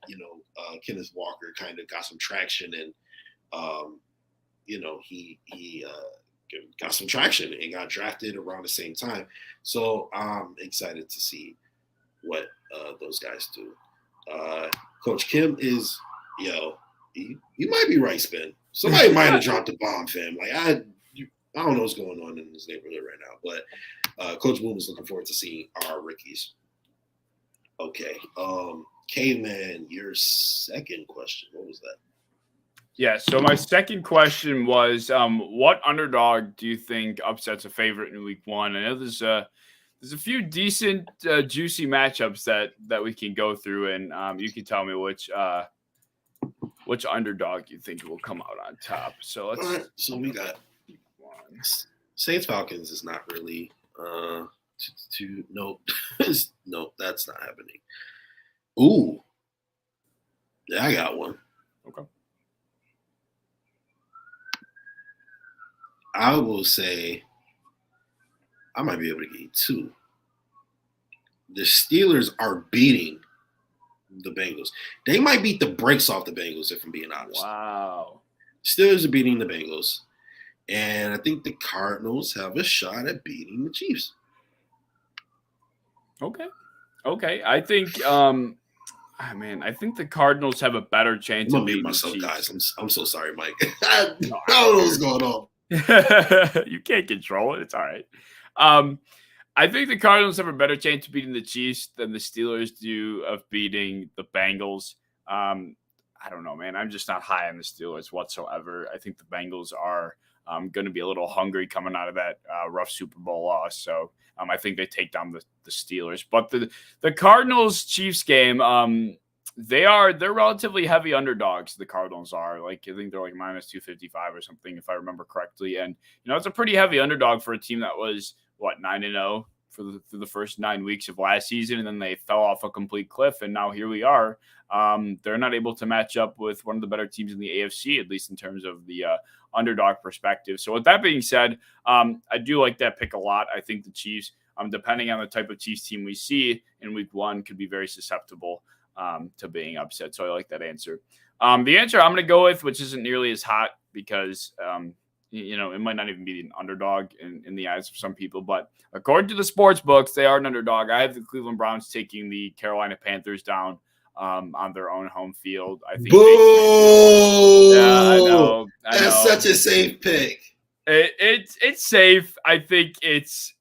Kenneth Walker kind of got some traction and, he got some traction and got drafted around the same time. So I'm excited to see what those guys do. Coach Kim is, you might be right, Spin. Somebody might have dropped a bomb, fam. Like, I don't know what's going on in this neighborhood right now, but Coach Boom is looking forward to seeing our rookies. Okay. Caveman, your second question, what was that? Yeah, so my second question was, what underdog do you think upsets a favorite in week one? I know there's a few decent, juicy matchups that we can go through, and you can tell me which underdog you think will come out on top. So let's. All right, so we got Saints Falcons is not really Nope. Nope, that's not happening. Ooh. Yeah, I got one. Okay. I will say I might be able to get you two. The Steelers are beating the Bengals. They might beat the brakes off the Bengals, if I'm being honest. Wow. Steelers are beating the Bengals. And I think the Cardinals have a shot at beating the Chiefs. Okay. I think I think the Cardinals have a better chance I'm of gonna mute beating the myself, Chiefs. guys. I'm so sorry, Mike. I don't know what's going on. You can't control it. It's all right. I think the Cardinals have a better chance of beating the Chiefs than the Steelers do of beating the Bengals. I don't know, man. I'm just not high on the Steelers whatsoever. I think the Bengals are going to be a little hungry coming out of that rough Super Bowl loss. So I think they take down the Steelers. But the Cardinals-Chiefs game, they're relatively heavy underdogs. The Cardinals are I think they're like minus 255 or something, if I remember correctly. And it's a pretty heavy underdog for a team that was 9-0 for the first 9 weeks of last season, and then they fell off a complete cliff. And now here we are. They're not able to match up with one of the better teams in the AFC, at least in terms of the underdog perspective. So with that being said, I do like that pick a lot. I think the Chiefs, depending on the type of Chiefs team we see in week 1, could be very susceptible to being upset. So I like that answer. The answer I'm going to go with, which isn't nearly as hot because, it might not even be an underdog in the eyes of some people, but according to the sports books, they are an underdog. I have the Cleveland Browns taking the Carolina Panthers down on their own home field. I think. Boo! Yeah, I know. That's such a safe pick. It's safe. I think it's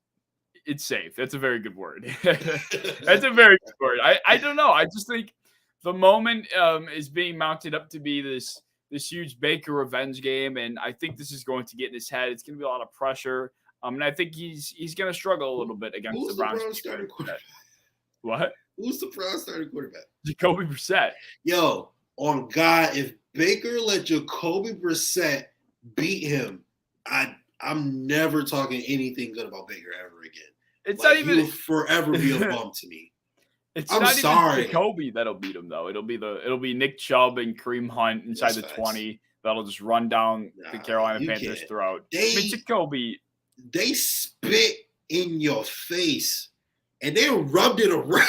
safe. That's a very good word. That's a very good word. I don't know. I just think the moment is being mounted up to be this huge Baker revenge game, and I think this is going to get in his head. It's going to be a lot of pressure, and I think he's going to struggle a little bit against the Browns. Starting quarterback? What? Who's the Browns starting quarterback? Jacoby Brissett. Yo, on God, if Baker let Jacoby Brissett beat him, I'm never talking anything good about Baker ever again. It's not even. He'll forever be a bum to me. I'm not sorry. Even Jacoby that'll beat him though. It'll be Nick Chubb and Kareem Hunt inside the 20 that'll just run down the Carolina Panthers' throat. Jacoby. They spit in your face and they rubbed it around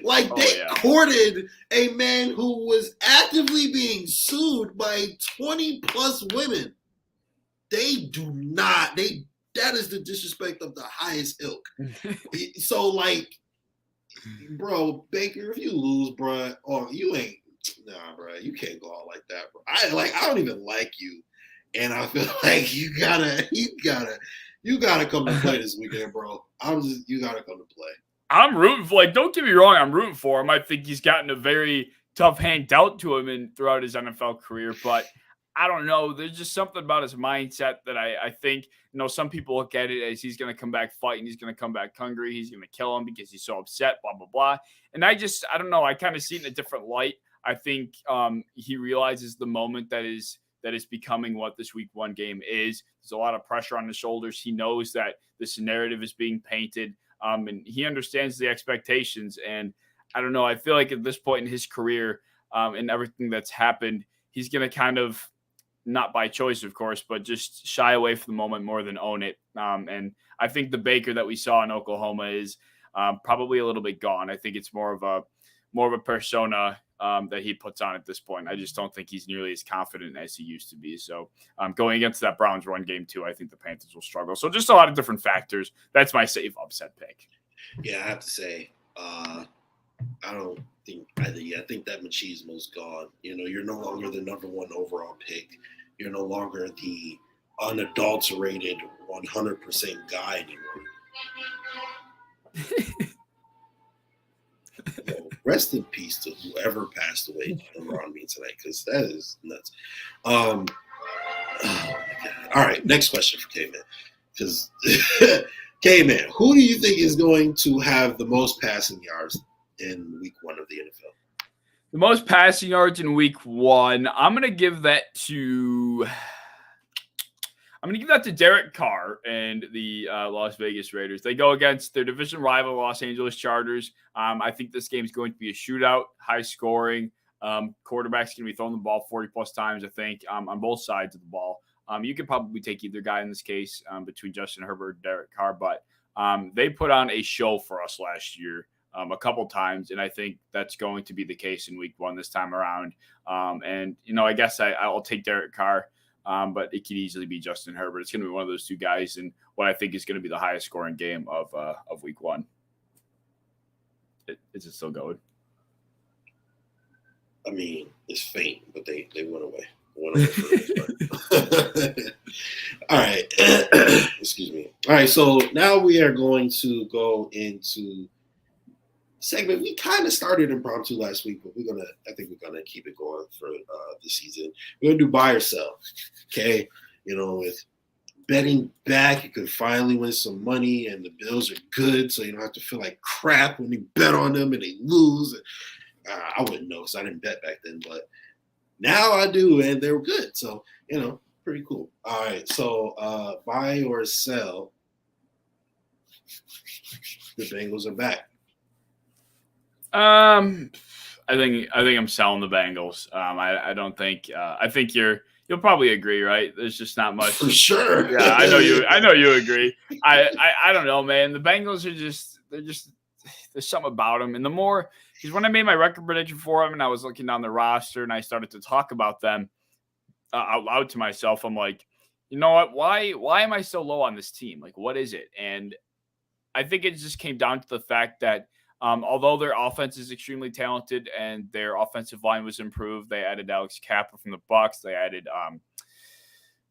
like they courted a man who was actively being sued by 20 plus women. That is the disrespect of the highest ilk. So, bro, Baker, if you lose, bro, you ain't, bro, you can't go out like that, bro. I don't even like you, and I feel like you gotta come to play this weekend, bro. You gotta come to play. I'm rooting for, don't get me wrong, I'm rooting for him. I think he's gotten a very tough hand dealt to him throughout his NFL career, but I don't know. There's just something about his mindset that I think, some people look at it as he's going to come back fighting. He's going to come back hungry. He's going to kill him because he's so upset, blah, blah, blah. And I don't know. I kind of see it in a different light. I think he realizes the moment that is becoming what this week 1 game is. There's a lot of pressure on his shoulders. He knows that this narrative is being painted, and he understands the expectations. And I don't know. I feel like at this point in his career and everything that's happened, he's going to kind of, not by choice, of course, but just shy away from the moment more than own it. And I think the Baker that we saw in Oklahoma is probably a little bit gone. I think it's more of a persona that he puts on at this point. I just don't think he's nearly as confident as he used to be. So going against that Browns run game too, I think the Panthers will struggle. So just a lot of different factors. That's my safe upset pick. Yeah, I have to say, I don't think either. I think that machismo's gone. You're no longer the number 1 overall pick. You're no longer the unadulterated 100% guy anymore. Rest in peace to whoever passed away around me tonight, because that is nuts. Oh my God. All right, next question for K-Man. Because K-Man, who do you think is going to have the most passing yards in week 1 of the NFL? The most passing yards in week 1, I'm going to give that to I'm going to give that to Derek Carr and the Las Vegas Raiders. They go against their division rival, Los Angeles Chargers. I think this game is going to be a shootout, high scoring. Quarterback's going to be throwing the ball 40-plus times, I think, on both sides of the ball. You could probably take either guy in this case between Justin Herbert and Derek Carr, but they put on a show for us last year a couple times, and I think that's going to be the case in week 1 this time around. And, I guess I'll take Derek Carr. But it could easily be Justin Herbert. It's going to be one of those two guys in what I think is going to be the highest scoring game of week 1. Is it still going? I mean, it's faint, but they went away. All right. Excuse me. All right. So now we are going to go into segment. We kind of started impromptu last week, but I think we're gonna keep it going for the season. We're gonna do buy or sell. Okay, with betting back, you can finally win some money, and the Bills are good, so you don't have to feel like crap when you bet on them and they lose. I wouldn't know because I didn't bet back then, but now I do, and they're good. So pretty cool. All right, so buy or sell. The Bengals are back. I think I'm selling the Bengals. I don't think. I think you'll probably agree, right? There's just not much. For sure. Yeah, I know you agree. I don't know, man. The Bengals are just there's something about them, and the more because when I made my record prediction for them, and I was looking down the roster, and I started to talk about them out loud to myself, I'm like, you know what? Why am I so low on this team? Like, what is it? And I think it just came down to the fact that. Although their offense is extremely talented and their offensive line was improved, they added Alex Kappa from the Bucs. They added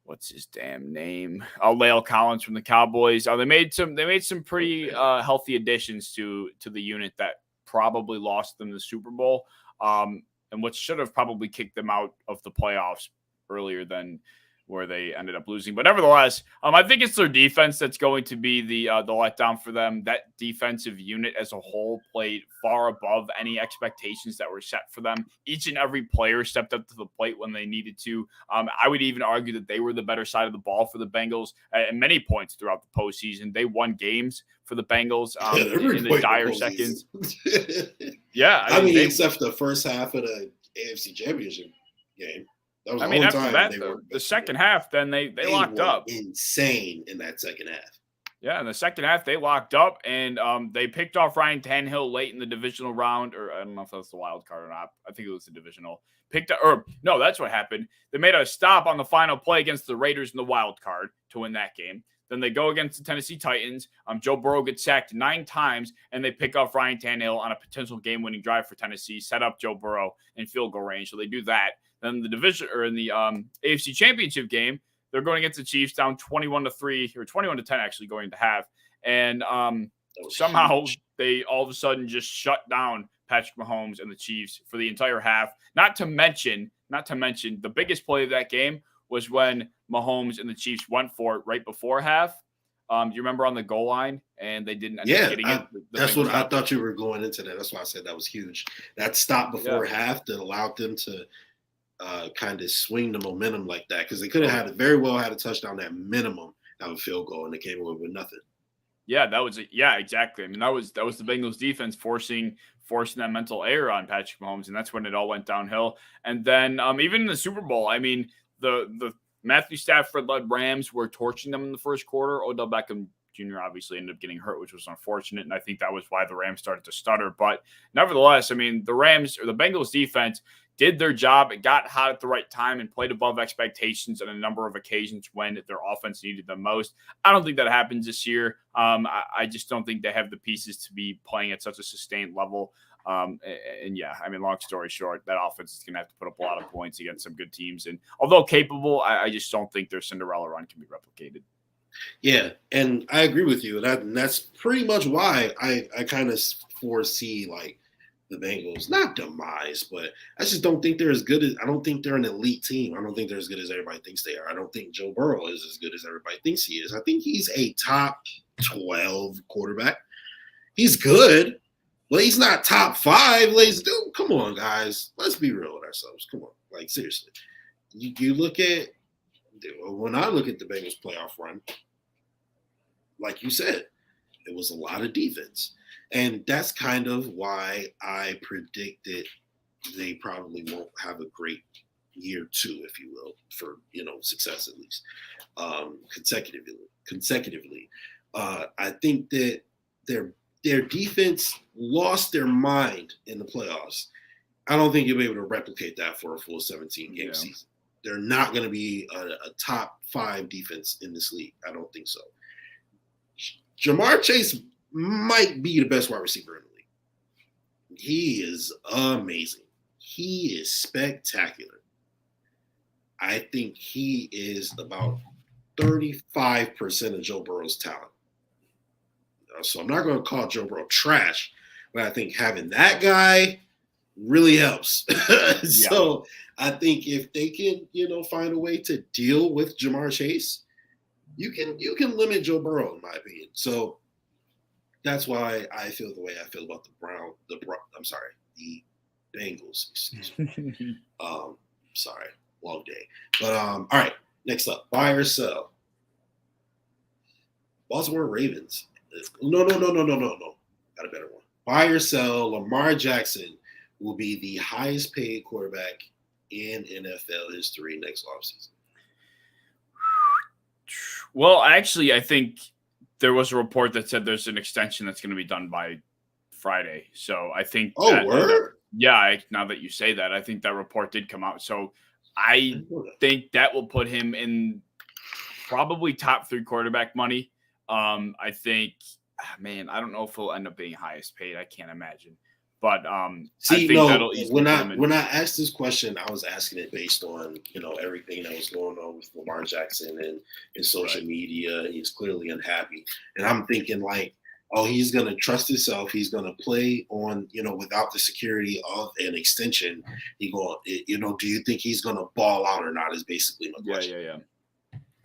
what's his damn name? La'el Collins from the Cowboys. They made some pretty healthy additions to the unit that probably lost them the Super Bowl, and what should have probably kicked them out of the playoffs earlier than where they ended up losing. But nevertheless, I think it's their defense that's going to be the letdown for them. That defensive unit as a whole played far above any expectations that were set for them. Each and every player stepped up to the plate when they needed to. I would even argue that they were the better side of the ball for the Bengals at many points throughout the postseason. They won games for the Bengals in the dire seconds. Yeah. I mean except for the first half of the AFC Championship game. After that, the second half, then they locked up. Insane in that second half. Yeah, in the second half, they locked up, and they picked off Ryan Tannehill late in the divisional round, or I don't know if that's the wild card or not. I think it was the divisional. No, that's what happened. They made a stop on the final play against the Raiders in the wild card to win that game. Then they go against the Tennessee Titans. Joe Burrow gets sacked 9 times, and they pick off Ryan Tannehill on a potential game-winning drive for Tennessee, set up Joe Burrow in field goal range. So they do that. Then the division or in the AFC Championship game, they're going against the Chiefs down 21-3 or 21-10 actually going to half, and somehow they all of a sudden just shut down Patrick Mahomes and the Chiefs for the entire half. Not to mention the biggest play of that game was when Mahomes and the Chiefs went for it right before half. Do you remember on the goal line and they didn't end up getting it? That's what I thought you were going into that. That's why I said that was huge. That stop before half that allowed them to kind of swing the momentum like that because they could have very well had a touchdown at minimum, have a field goal, and they came away with nothing. Yeah, exactly. I mean, that was the Bengals defense forcing that mental error on Patrick Mahomes, and that's when it all went downhill. And then even in the Super Bowl, I mean, the Matthew Stafford-led Rams were torching them in the first quarter. Odell Beckham Jr. obviously ended up getting hurt, which was unfortunate, and I think that was why the Rams started to stutter. But nevertheless, I mean, the Bengals defense did their job. It got hot at the right time and played above expectations on a number of occasions when their offense needed them most. I don't think that happens this year. I just don't think they have the pieces to be playing at such a sustained level. And yeah, I mean, long story short, that offense is going to have to put up a lot of points against some good teams. And although capable, I just don't think their Cinderella run can be replicated. Yeah, and I agree with you. And that's pretty much why I kind of foresee like the Bengals, not demise, but I just don't think they're as good as – I don't think they're an elite team. I don't think they're as good as everybody thinks they are. I don't think Joe Burrow is as good as everybody thinks he is. I think he's a top 12 quarterback. He's good, but he's not top 5. Come on, guys. Let's be real with ourselves. Come on. Like, seriously. You look at When I look at the Bengals playoff run, like you said, it was a lot of defense. And that's kind of why I predicted they probably won't have a great year 2, if you will, for, success at least, consecutively. I think that their defense lost their mind in the playoffs. I don't think you'll be able to replicate that for a full 17-game season. They're not going to be a top 5 defense in this league. I don't think so. Ja'Marr Chase might be the best wide receiver in the league. He is amazing. He is spectacular. I think he is about 35% of Joe Burrow's talent. So I'm not going to call Joe Burrow trash, but I think having that guy really helps. So I think if they can, find a way to deal with Ja'Marr Chase, you can limit Joe Burrow, in my opinion. So that's why I feel the way I feel about the Bengals. Excuse me. Sorry, long day. But all right, next up, buy or sell. Baltimore Ravens. No. Got a better one. Buy or sell. Lamar Jackson will be the highest paid quarterback in NFL history next offseason. Well, actually, I think there was a report that said there's an extension that's going to be done by Friday. So I think. Word? Now that you say that, I think that report did come out. So I think that will put him in probably top 3 quarterback money. I think, I don't know if he'll end up being highest paid. I can't imagine. But I think that'll easily when I asked this question, I was asking it based on everything that was going on with Lamar Jackson and social media. He's clearly unhappy, and I'm thinking he's gonna trust himself. He's gonna play on without the security of an extension. Do you think he's gonna ball out or not? Is basically my question.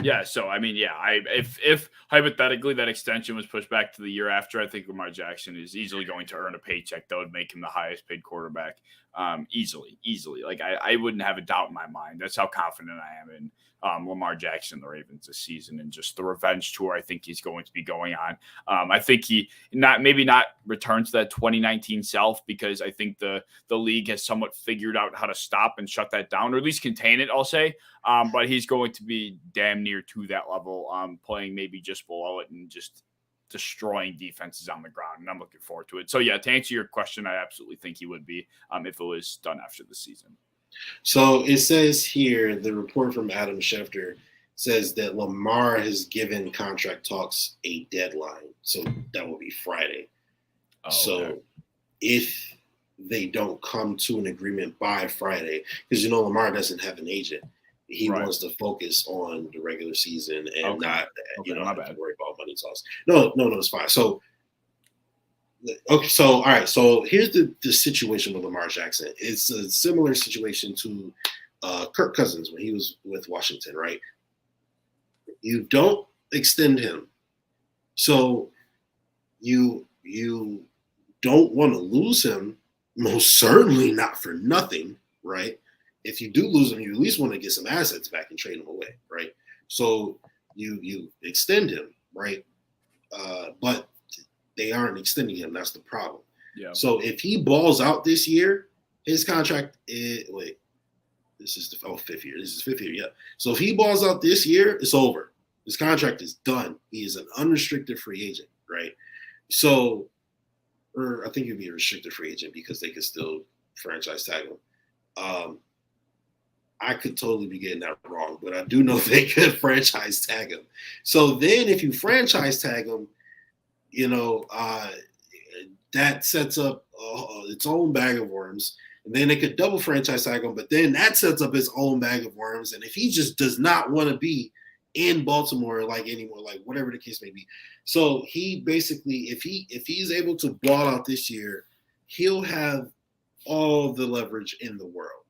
Yeah. So if hypothetically that extension was pushed back to the year after, I think Lamar Jackson is easily going to earn a paycheck that would make him the highest paid quarterback. Easily. Like I wouldn't have a doubt in my mind. That's how confident I am in Lamar Jackson and the Ravens this season, and just the revenge tour I think he's going to be going on. I think he maybe not return to that 2019 self, because I think the league has somewhat figured out how to stop and shut that down, or at least contain it, I'll say. But he's going to be damn near to that level, playing maybe just below it and just destroying defenses on the ground. And I'm looking forward to it. So to answer your question, I absolutely think he would be if it was done after the season. So it says here, the report from Adam Schefter says that Lamar has given contract talks a deadline. So that will be Friday. So if they don't come to an agreement by Friday, because Lamar doesn't have an agent. He wants to focus on the regular season and not have to worry about money talks. No, it's fine. So all right. So here's the situation with Lamar Jackson. It's a similar situation to Kirk Cousins when he was with Washington, right? You don't extend him, so you don't want to lose him. Most certainly not for nothing, right? If you do lose him, you at least want to get some assets back and trade him away, right? So you extend him, right? But they aren't extending him. That's the problem. Yeah. So if he balls out this year, his contract is this is the 5th year. This is 5th year, yeah. So if he balls out this year, it's over. His contract is done. He is an unrestricted free agent, right? So, or I think he'd be a restricted free agent because they could still franchise tag him. I could totally be getting that wrong, but I do know they could franchise tag him. So then if you franchise tag him, that sets up its own bag of worms. And then they could double franchise tag him, but then that sets up his own bag of worms. And if he just does not want to be in Baltimore anymore, whatever the case may be. So he basically, if he's able to ball out this year, he'll have all the leverage in the world.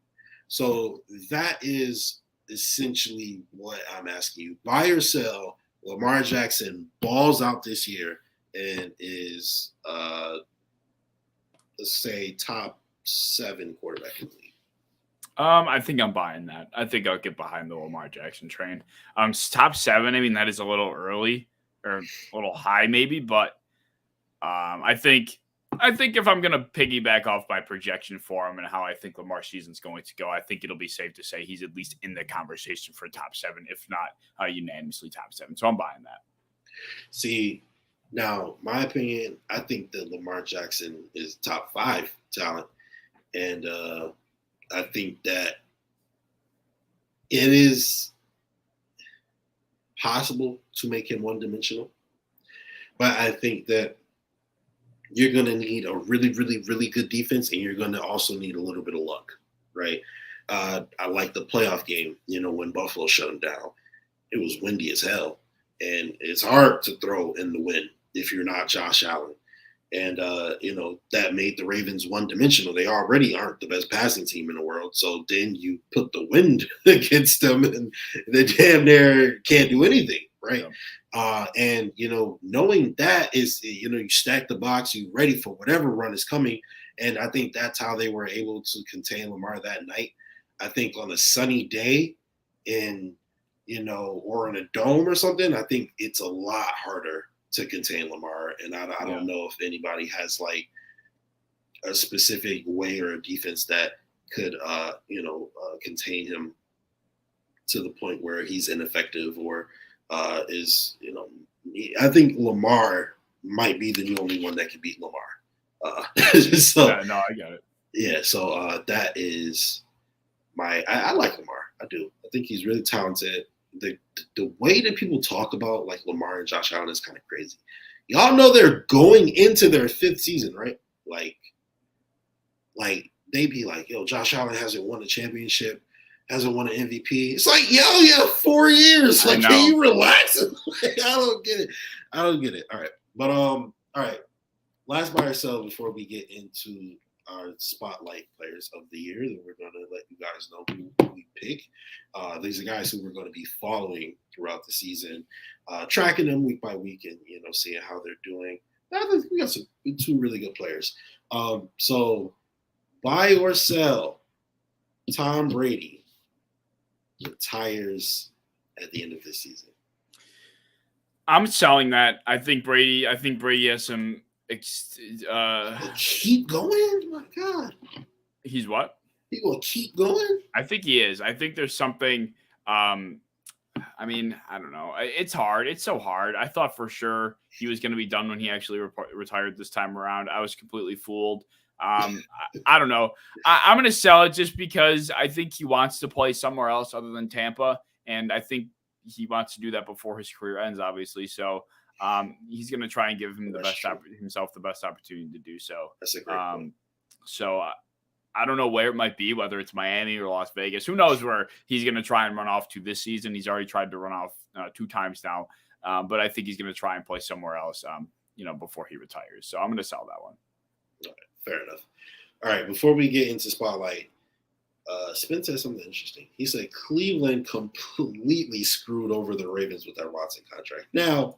So that is essentially what I'm asking you. Buy or sell, Lamar Jackson balls out this year and is, let's say, top 7 quarterback in the league. I think I'm buying that. I think I'll get behind the Lamar Jackson train. Top 7. I mean, that is a little early or a little high, maybe, but I think if I'm gonna piggyback off my projection for him and how I think Lamar's season's going to go, I think it'll be safe to say he's at least in the conversation for top 7, if not unanimously top 7. So I'm buying that. See, now my opinion, I think that Lamar Jackson is top 5 talent, and I think that it is possible to make him one-dimensional, but I think that you're going to need a really, really, really good defense, and you're going to also need a little bit of luck, right? I like the playoff game, when Buffalo shut them down. It was windy as hell, and it's hard to throw in the wind if you're not Josh Allen. And, that made the Ravens one-dimensional. They already aren't the best passing team in the world. So then you put the wind against them, and they damn near can't do anything, right? Yeah. And, knowing that is, you stack the box, you're ready for whatever run is coming. And I think that's how they were able to contain Lamar that night. I think on a sunny day or in a dome or something, I think it's a lot harder to contain Lamar, and I don't know if anybody has like a specific way or a defense that could contain him to the point where he's ineffective or is I think Lamar might be the only one that can beat Lamar. So no, I got it. Yeah, so that is I like Lamar. I do. I think he's really talented. The way that people talk about like Lamar and Josh Allen is kind of crazy. Y'all know they're going into their 5th season, right? Like they be like, yo, Josh Allen hasn't won a championship, hasn't won an MVP. It's like, yo, yeah, 4 years. Like, can you relax? I don't get it. All right. But all right. Last by ourselves before we get into our spotlight players of the year that we're going to let you guys know who we pick. These are guys who we're going to be following throughout the season, tracking them week by week and, seeing how they're doing. I think we got 2 really good players. So buy or sell, Tom Brady retires at the end of this season. I'm selling that. I think Brady has some keep going? My God. He's what? He will keep going? I think he is. I think there's something I mean, I don't know. It's hard. It's so hard. I thought for sure he was going to be done when he actually retired this time around. I was completely fooled. I don't know. I'm going to sell it just because I think he wants to play somewhere else other than Tampa. And I think he wants to do that before his career ends, obviously. So he's going to try and give him himself the best opportunity to do so. That's a great point. So I don't know where it might be, whether it's Miami or Las Vegas. Who knows where he's going to try and run off to this season. He's already tried to run off 2 times now. But I think he's going to try and play somewhere else, before he retires. So I'm going to sell that one. All right, fair enough. All right, before we get into Spotlight, Spence said something interesting. He said Cleveland completely screwed over the Ravens with that Watson contract. Now,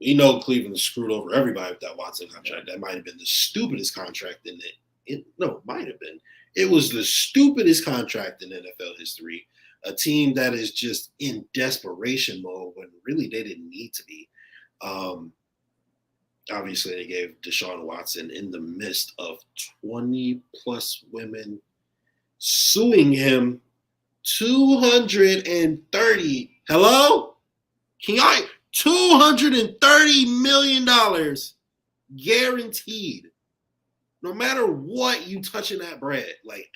we know Cleveland screwed over everybody with that Watson contract. That might have been the stupidest contract in it. It might have been. It was the stupidest contract in NFL history. A team that is just in desperation mode when really they didn't need to be. Obviously, they gave Deshaun Watson in the midst of 20-plus women suing him $230. Hello? Can y'all? $230 million guaranteed. No matter what you touching that bread, like,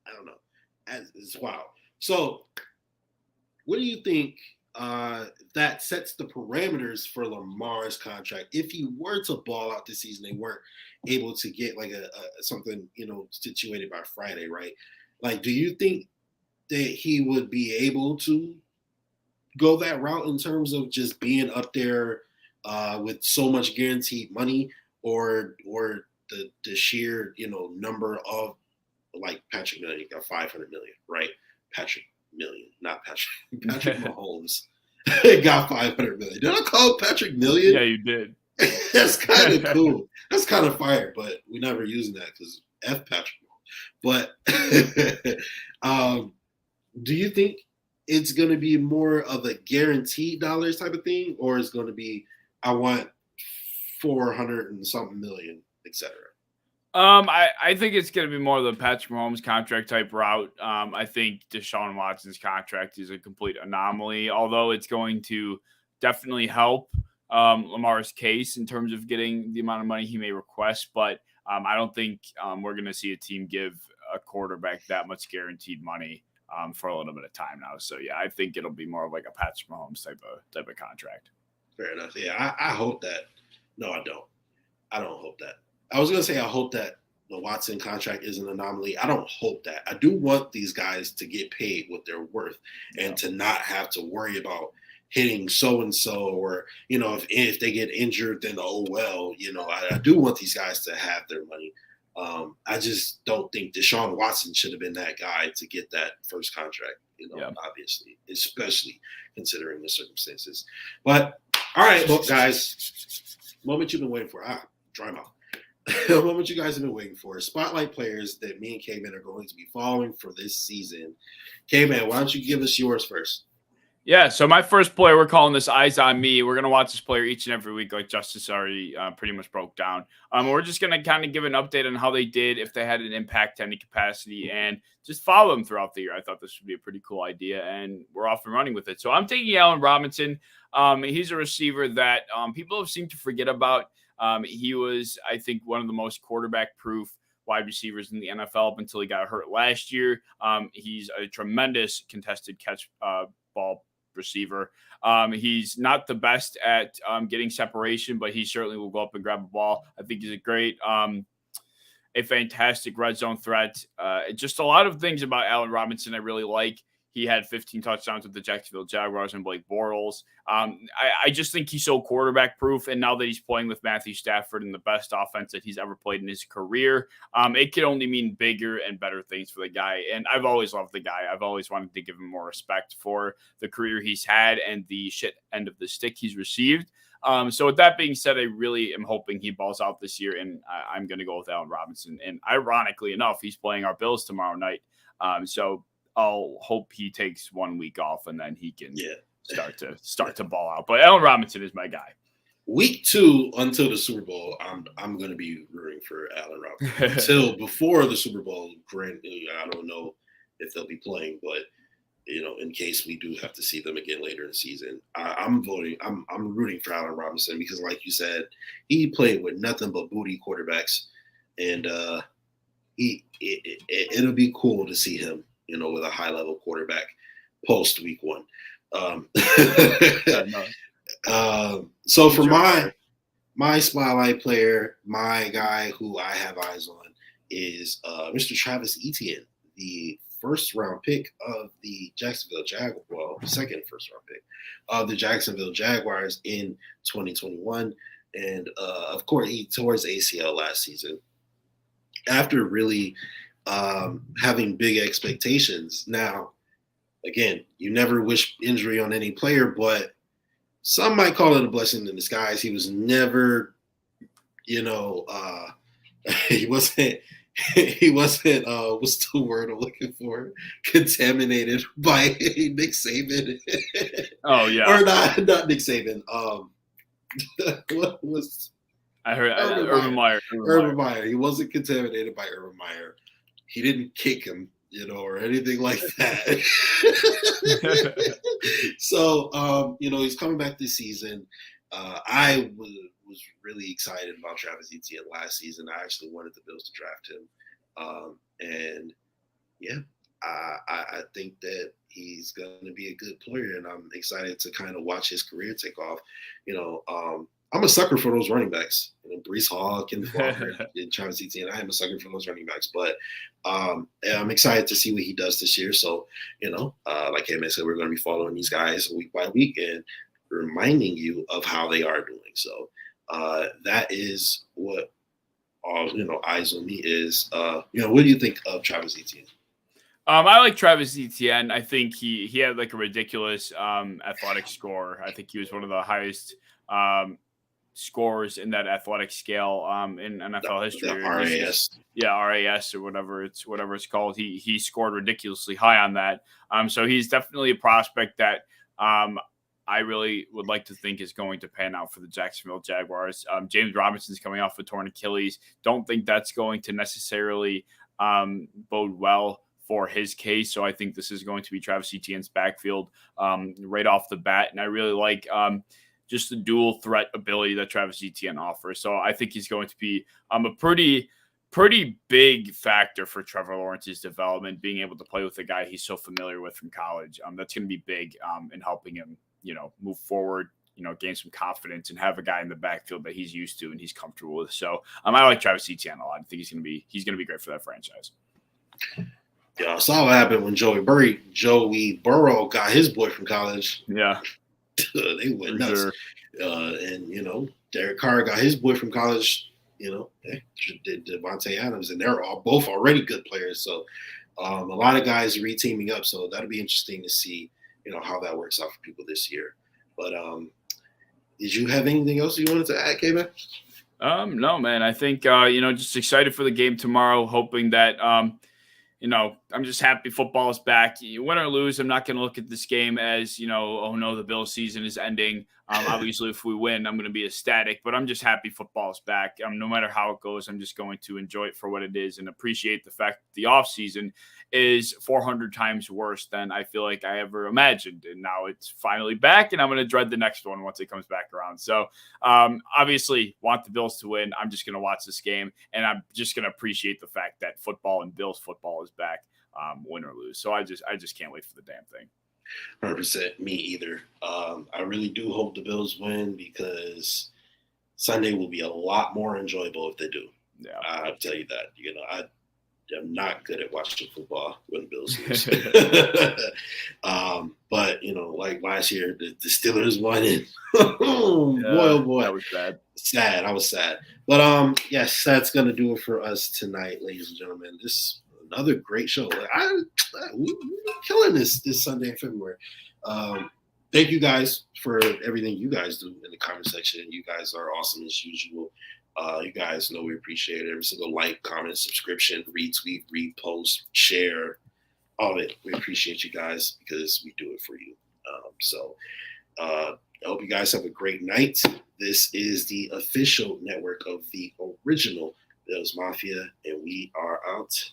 I don't know. It's wild. So, what do you think that sets the parameters for Lamar's contract? If he were to ball out this season, they weren't able to get like a something, situated by Friday, right? Like, do you think that he would be able to go that route in terms of just being up there with so much guaranteed money, or the sheer number of, like, Patrick Million got $500 million, right? Patrick Million, not Patrick Mahomes got $500 million. Did I call Patrick Million? Yeah, you did. That's kind of cool. That's kind of fire, but we're never using that because F Patrick But do you think it's going to be more of a guaranteed dollars type of thing, or is going to be I want 400 and something million, etc.? I think it's going to be more of the Patrick Mahomes contract type route. I think Deshaun Watson's contract is a complete anomaly, although it's going to definitely help Lamar's case in terms of getting the amount of money he may request. But I don't think we're going to see a team give a quarterback that much guaranteed money for a little bit of time now. So yeah, I think it'll be more of like a Patrick Mahomes type of contract. Fair enough. Yeah, I hope that. No, I don't. I don't hope that. I was going to say I hope that the Watson contract is an anomaly. I don't hope that. I do want these guys to get paid what they're worth and to not have to worry about hitting so-and-so or, if they get injured, then, oh, well, I do want these guys to have their money. I just don't think Deshaun Watson should have been that guy to get that first contract, obviously, especially considering the circumstances. But, all right, look, guys, moment you've been waiting for. Dry mouth. The moment you guys have been waiting for. Spotlight players that me and K-Man are going to be following for this season. K-Man, why don't you give us yours first? Yeah, so my first player, we're calling this Eyes on Me. We're going to watch this player each and every week, like Justice already pretty much broke down. We're just going to kind of give an update on how they did, if they had an impact to any capacity, and just follow them throughout the year. I thought this would be a pretty cool idea, and we're off and running with it. So I'm taking Allen Robinson. He's a receiver that people have seemed to forget about. He was, I think, one of the most quarterback-proof wide receivers in the NFL up until he got hurt last year. He's a tremendous contested catch ball receiver. He's not the best at getting separation, but he certainly will go up and grab a ball. I think he's a fantastic red zone threat. Just a lot of things about Allen Robinson I really like. He had 15 touchdowns with the Jacksonville Jaguars and Blake Bortles. I just think he's so quarterback proof. And now that he's playing with Matthew Stafford in the best offense that he's ever played in his career, it can only mean bigger and better things for the guy. And I've always loved the guy. I've always wanted to give him more respect for the career he's had and the shit end of the stick he's received. So with that being said, I really am hoping he balls out this year, and I'm going to go with Allen Robinson. And ironically enough, he's playing our Bills tomorrow night. So I'll hope he takes 1 week off and then he can start to ball out. But Allen Robinson is my guy. Week 2 until the Super Bowl, I'm going to be rooting for Allen Robinson. Until before the Super Bowl, I don't know if they'll be playing, but in case we do have to see them again later in the season, I'm rooting for Allen Robinson because, like you said, he played with nothing but booty quarterbacks, and it'll be cool to see him, with a high-level quarterback post week 1. So for my spotlight player, my guy who I have eyes on is Mr. Travis Etienne, the first-round pick of the Jacksonville Jaguars, second first-round pick of the Jacksonville Jaguars in 2021. And, of course, he tore his ACL last season after really having big expectations. Now, again, you never wish injury on any player, but some might call it a blessing in disguise. He was never, he wasn't, what's the word I'm looking for? Contaminated by Nick Saban. Oh, yeah. Or not Nick Saban. What was I heard Urban Meyer. Urban Meyer. He wasn't contaminated by Urban Meyer. He didn't kick him, or anything like that. So, he's coming back this season. I was really excited about Travis Etienne last season. I actually wanted the Bills to draft him. And yeah, I think that he's going to be a good player, and I'm excited to kind of watch his career take off. I'm a sucker for those running backs. Breece Hall, Kenneth Walker, and Travis Etienne. I am a sucker for those running backs. But I'm excited to see what he does this year. So, like Kevin said, we're going to be following these guys week by week and reminding you of how they are doing. So that is what Eyes on Me is. What do you think of Travis Etienne? I like Travis Etienne. I think he had like a ridiculous athletic score. I think he was one of the highest scores in that athletic scale in NFL history. The RAS. RAS or whatever it's called. He scored ridiculously high on that. So he's definitely a prospect that I really would like to think is going to pan out for the Jacksonville Jaguars. James Robinson's coming off a torn Achilles. Don't think that's going to necessarily bode well for his case. So I think this is going to be Travis Etienne's backfield right off the bat. And I really like just the dual threat ability that Travis Etienne offers. So I think he's going to be a pretty big factor for Trevor Lawrence's development, being able to play with a guy he's so familiar with from college. That's going to be big in helping him, move forward, gain some confidence and have a guy in the backfield that he's used to and he's comfortable with. So I like Travis Etienne a lot. I think he's going to be great for that franchise. Yeah, I saw what happened when Joey Burrow got his boy from college. Yeah. They went nuts. Sure. And, Derek Carr got his boy from college, did Devontae Adams, and they're both already good players. So a lot of guys are re-teaming up. So that'll be interesting to see, how that works out for people this year. But did you have anything else you wanted to add, K-Man? No, man. I think, just excited for the game tomorrow, hoping that, I'm just happy football is back. Win or lose, I'm not going to look at this game as, oh no, the Bills season is ending. Obviously, if we win, I'm going to be ecstatic, but I'm just happy football is back. No matter how it goes, I'm just going to enjoy it for what it is and appreciate the fact that the offseason is 400 times worse than I feel like I ever imagined. And now it's finally back, and I'm going to dread the next one once it comes back around. So obviously, want the Bills to win. I'm just going to watch this game, and I'm just going to appreciate the fact that football and Bills football is back, win or lose. So I just can't wait for the damn thing. 100%. Me either. I really do hope the Bills win because Sunday will be a lot more enjoyable if they do. Yeah, I'll tell you that. I'm not good at watching football when the Bills lose. But like last year, the Steelers won it. Boy, that was bad. Sad. I was sad. But yes, that's gonna do it for us tonight, ladies and gentlemen. This another great show. We're killing this Sunday in February. Thank you guys for everything you guys do in the comment section. You guys are awesome as usual. You guys know we appreciate it. Every single like, comment, subscription, retweet, repost, share, all of it. We appreciate you guys because we do it for you. I hope you guys have a great night. This is the official network of the original Bills Mafia, and we are out.